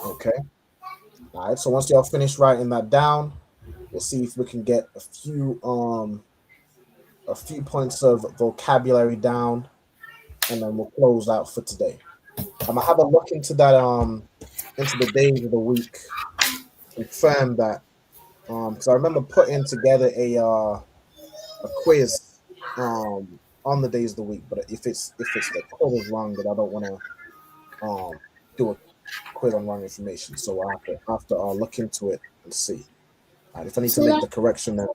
N: Okay, all right. So once y'all finish writing that down, we'll see if we can get a few points of vocabulary down, and then we'll close out for today. I'm gonna have a look into that into the days of the week, confirm that because I remember putting together a quiz on the days of the week, but if it's the quiz is wrong, then I don't want to do a quiz on wrong information. So I have to look into it and see. If I need to make the correction, then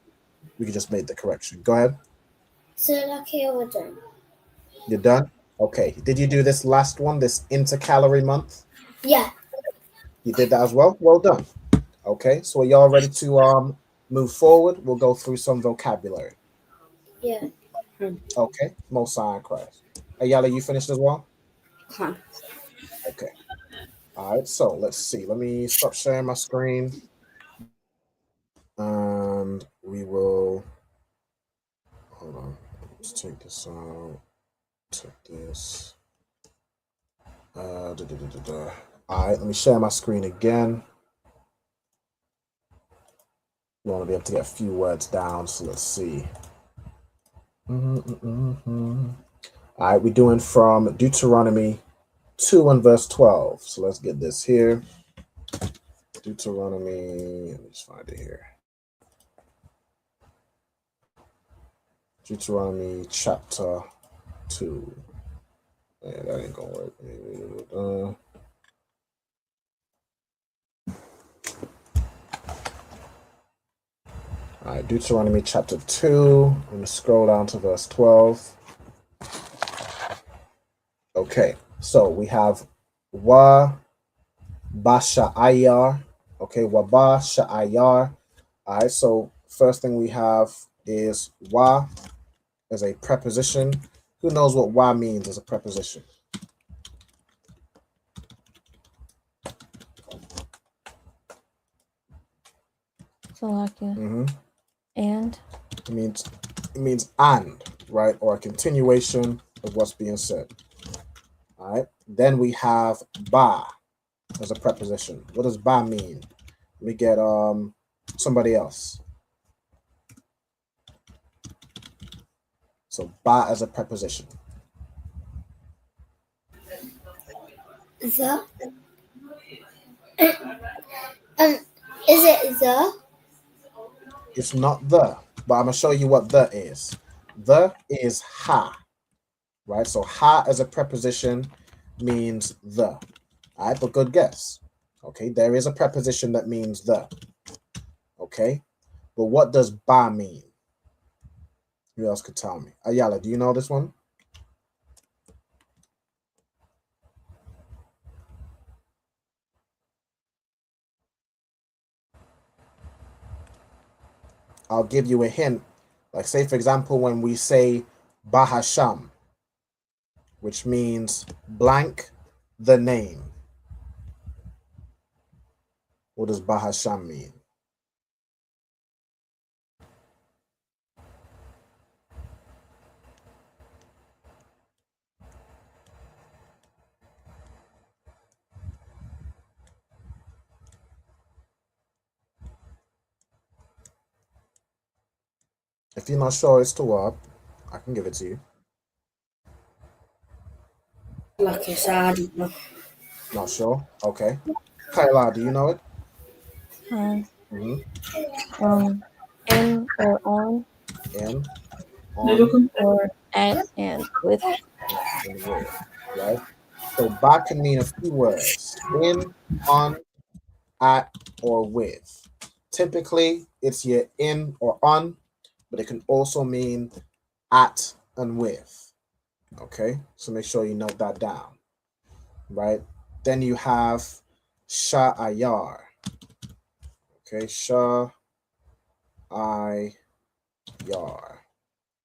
N: we can just make the correction. Go ahead.
O: So Slovakia, we're done.
N: You're done? Okay. Did you do this last one, this intercalary month?
O: Yeah.
N: You did that as well? Well done. Okay, so are y'all ready to move forward? We'll go through some vocabulary.
O: Yeah.
N: Okay, Most High in Christ. Ayala, you finished as well? Okay. All right, so let's see. Let me stop sharing my screen. And we will, hold on. Let's take this out. Take this. All right, let me share my screen again. We want to be able to get a few words down, so let's see. All right, we're doing from Deuteronomy 2 and verse 12. So let's get this here. Deuteronomy, let me just find it here. Deuteronomy chapter 2. Yeah, that ain't gonna work. All right, Deuteronomy chapter 2. I'm going to scroll down to verse 12. Okay, so we have wa basha'ayar. Okay, wa basha'ayar. All right, so first thing we have is wa as a preposition. Who knows what wa means as a preposition?
M: So like and
N: it means and, right, or a continuation of what's being said. All right, then we have ba as a preposition. What does ba mean? Let me get somebody else. So ba as a preposition.
O: The. Is it the?
N: It's not the, but I'm gonna show you what the is. The is ha, right? So ha as a preposition means the. All right, but good guess. Okay, there is a preposition that means the. Okay, but what does ba mean? Who else could tell me? Ayala, do you know this one? I'll give you a hint. Like, say, for example, when we say Bahasham, which means blank the name. What does Bahasham mean? If you're not sure it's to what, I can give it to you.
O: Like I said,
N: Not sure? Okay. Kyla, do you know it?
M: in or on.
N: In, on,
M: or at and with.
N: and with, right? So ba can mean a few words. In, on, at, or with. Typically, it's your in or on, but it can also mean at and with. Okay, so make sure you note that down, right? Then you have sha'ayar. Okay, sha'ayar,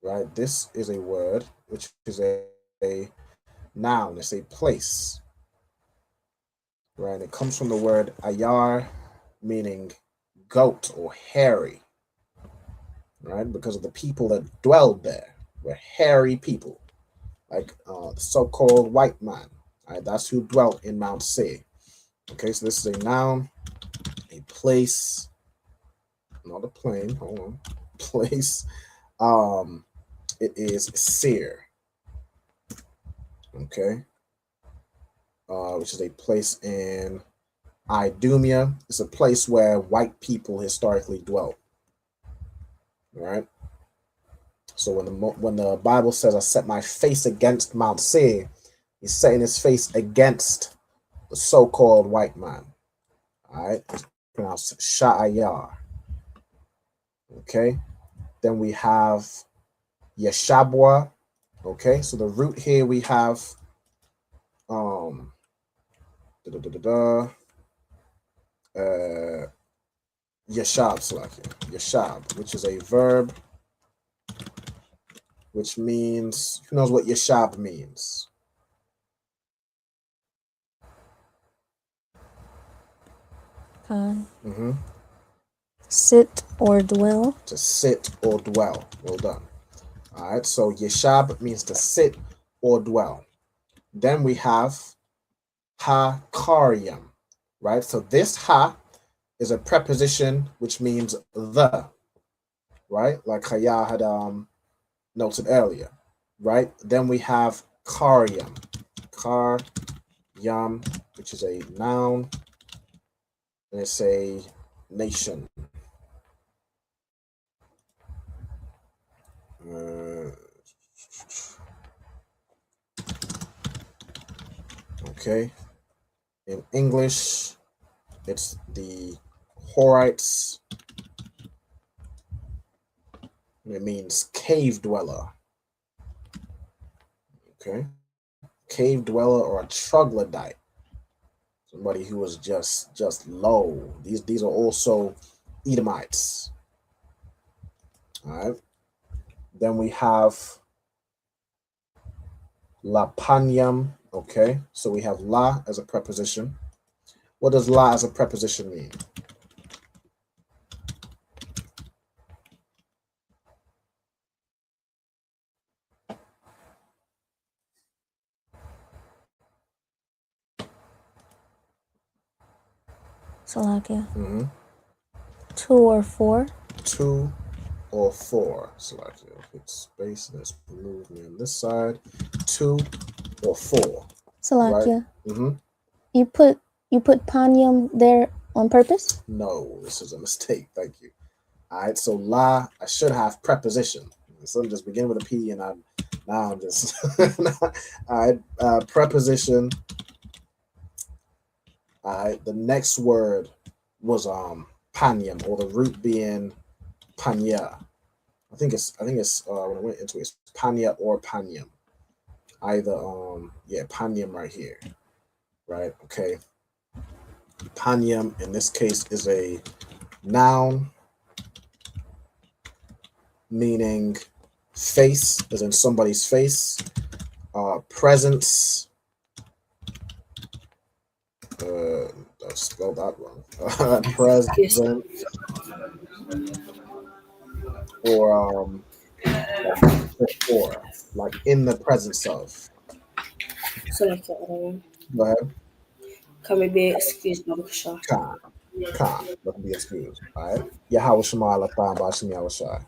N: right? This is a word which is a noun. It's a place, right? It comes from the word ayar, meaning goat or hairy, right? Because of the people that dwelled there were hairy people, like the so-called white man. Right? That's who dwelt in Mount Seir. Okay, so this is a noun, a place, not a plane. Hold on, place. It is Seir. Okay, which is a place in Idumea. It's a place where white people historically dwelt. Right. So when the Bible says, "I set my face against Mount Seir," he's setting his face against the so-called white man. All right, it's pronounced Sha'ayar. Okay, then we have Yeshabwa. Okay, so the root here we have Yeshab, which is a verb, which means, who knows what Yeshab means?
M: Sit or dwell.
N: To sit or dwell. Well done. All right, so yeshab means to sit or dwell. Then we have ha-karyam, right? So this ha is a preposition which means the, right? Like Khaya had noted earlier, right? Then we have karyam, karyam, which is a noun, and it's a nation. Okay. In English, it's the Horites. It means cave dweller. Okay. Cave dweller or a troglodyte. Somebody who was just low. These are also Edomites. All right. Then we have Lapanyam. Okay. So we have la as a preposition. What does la as a preposition mean?
M: Salakia. 2 or 4.
N: 2 or 4. Salakia. Hit space. Let's move me on this side. 2 or 4.
M: Salakia.
N: Right?
M: You put panyam there on purpose?
N: No, this is a mistake. Thank you. All right. So la, I should have preposition. So I'm just begin with a P, and I'm just all right. Preposition. All right. The next word was panyam, or the root being panya. I think it's when I went into it, it's panya or panyam. Either panyam right here. Right? Okay. Panyam in this case is a noun meaning face, as in somebody's face, presence. I spelled that wrong. Present, or before, like in the presence of. Go ahead.
O: Can we be excused, Babakasha?
N: Can. Let me be excused. All right. Yahweh Shema Lathan Bashim Yahweh Shai.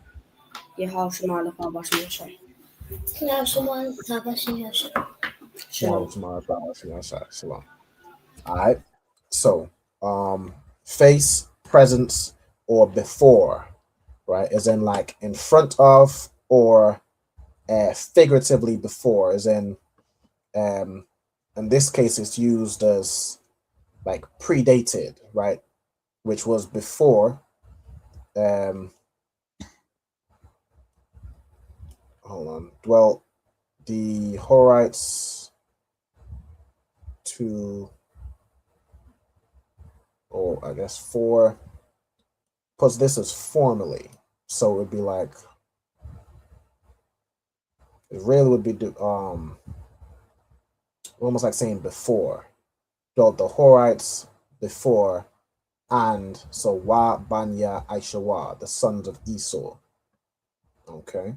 O: Yahweh Shema Lathan Bashim Shai.
N: Yahweh Shema Lathan Bashim Shai. Shalom. All right. So, face, presence, or before, right? As in like in front of, or figuratively before, as in this case it's used as like predated, right? Which was before hold on. Well, the Horites I guess 4, because this is formally, so it would be like, it really would be almost like saying before. The Horites before, and so Wa Banya Aishawa, the sons of Esau. Okay.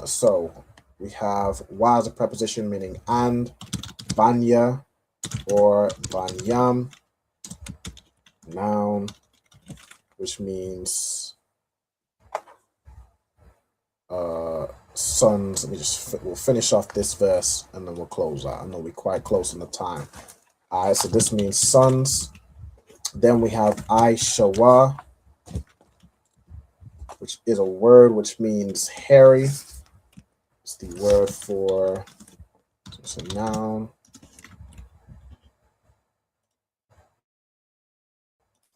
N: So we have Wa as a preposition meaning and, Banya or Banyam, noun, which means sons. Let me we'll finish off this verse and then we'll close out. I know we're quite close on the time. All right, so this means sons. Then we have Aishawa, which is a word which means hairy. It's the word for, it's a noun.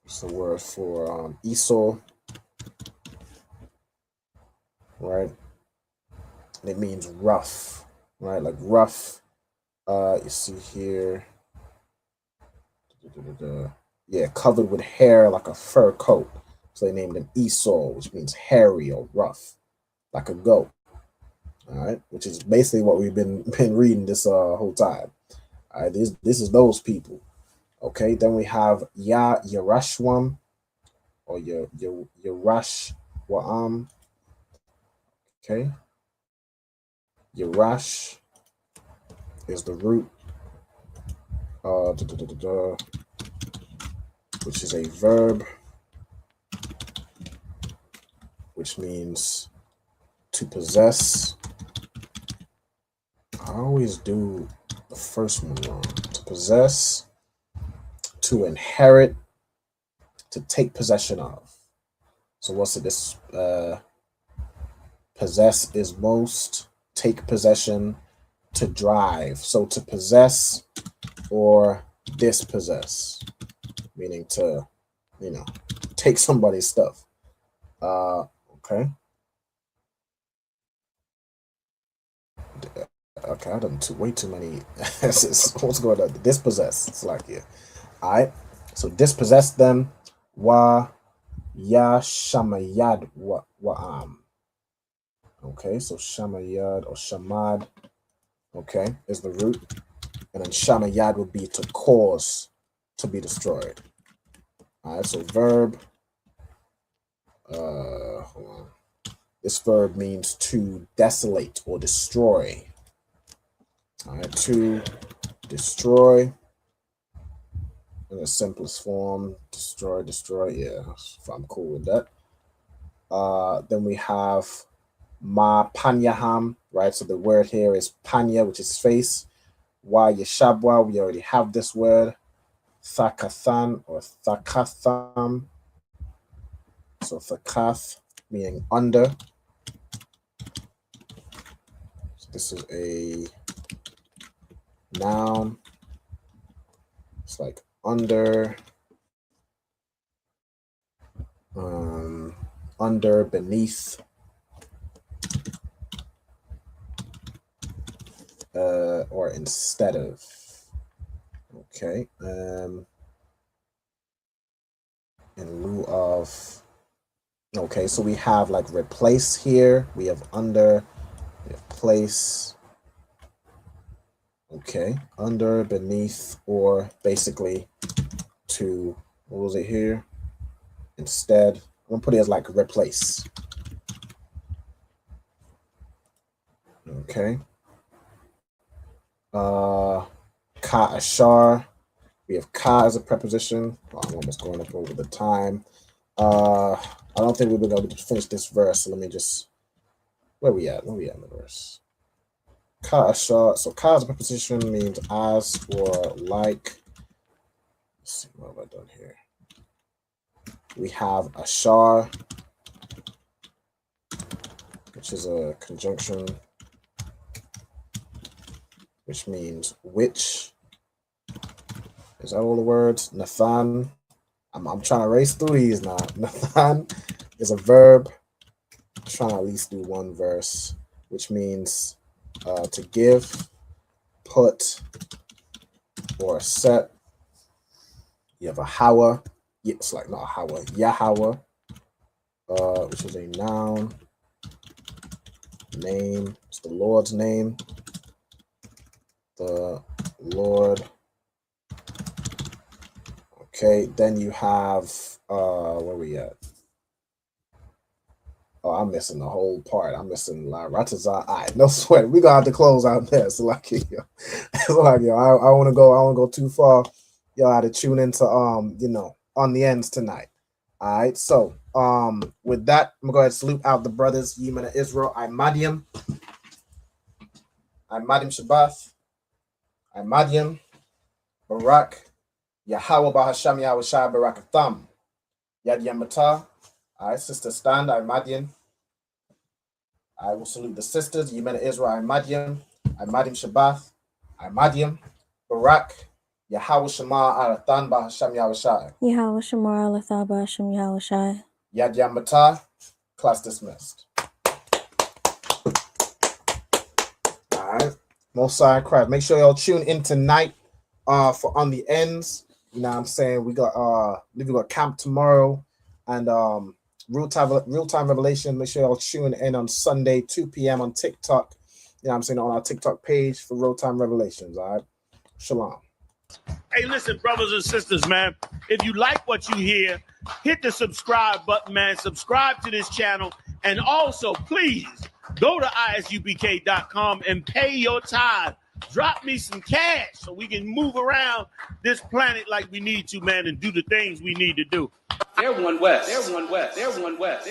N: It's the word for Esau, right? And it means rough, right? Like rough. You see here, yeah, covered with hair like a fur coat. So they named him Esau, which means hairy or rough, like a goat. All right, which is basically what we've been reading this whole time. All right, this is those people. Okay, then we have Yerashwam or Yerashwaam, Okay. Yerash is the root, which is a verb, which means to possess. I always do the first one wrong. To possess, to inherit, to take possession of. So what's it? This possess is most, take possession, to drive. So to possess or dispossess, meaning to, take somebody's stuff. Okay. Okay, I've done way too many. What's going on? Dispossess. It's like, yeah. All right. So dispossess them. Wa ya shamayad wa'am. Okay, so shamayad or shamad, okay, is the root. And then shamayad would be to cause to be destroyed. All right, so verb. Hold on. This verb means to desolate or destroy. All right, to destroy in the simplest form. Destroy. Yeah, I'm cool with that. Then we have ma panyaham, right? So the word here is panya, which is face. Wa yeshabwa, we already have this word. Thakathan or thakatham. So thakath meaning under. So this is a noun. It's like under, beneath, or instead of. Okay. In lieu of. Okay, so we have like replace here. We have under, we have place. Okay, under, beneath, or basically to, what was it here? Instead, I'm gonna put it as like replace. Okay. Ka ashar. We have ka as a preposition. Oh, I'm almost going up over the time. I don't think we're gonna be able to finish this verse. So let me just, where we at? Where we at in the verse? Ka ashar. So ka as a preposition means as or like. Let's see, what have I done here? We have ashar, which is a conjunction, which means which. Is that all the words? Nathan. I'm trying to race through these now. Nathan is a verb. I'm trying to at least do one verse, which means to give, put, or set. You have a hawa. It's like not a hawa. Yahweh, which is a noun. Name. It's the Lord's name. The Lord. Okay, then you have, where we at? Oh, I'm missing the whole part. I'm missing La Ratazah. All right, no sweat. We gonna have to close out there. So like, I want to go too far. Y'all had to tune into, on the ends tonight. All right, so with that, I'm gonna go ahead and salute out the brothers, Yemen of Israel. I'm Madiam Shabbath. I'm Madiam Barak. Yahweh Bahasham Yahweh Shai Barakatham. Yad Yamata. All right, sister stand. I'm Madian. I will salute the sisters. Yemen of Israel. I'm Madian Shabbath. I'm Madian Barak. Yahweh Shema Arathan Bahasham Yahweh Shai.
M: Yahweh Shema Arathan Bahasham Yahweh Shai.
N: Yad Yamata. Class dismissed. All right. Mosai Christ. Make sure y'all tune in tonight for On the Ends. You know what I'm saying? We got camp tomorrow and real time revelation. Make sure y'all tune in on Sunday, 2 p.m. on TikTok. You know what I'm saying? On our TikTok page for real time revelations. All right. Shalom.
B: Hey, listen, brothers and sisters, man. If you like what you hear, hit the subscribe button, man. Subscribe to this channel. And also, please Go to ISUPK.com and pay your tithe. Drop me some cash so we can move around this planet like we need to, man, and do the things we need to do.
P: They're one West. They're one West. They're one West.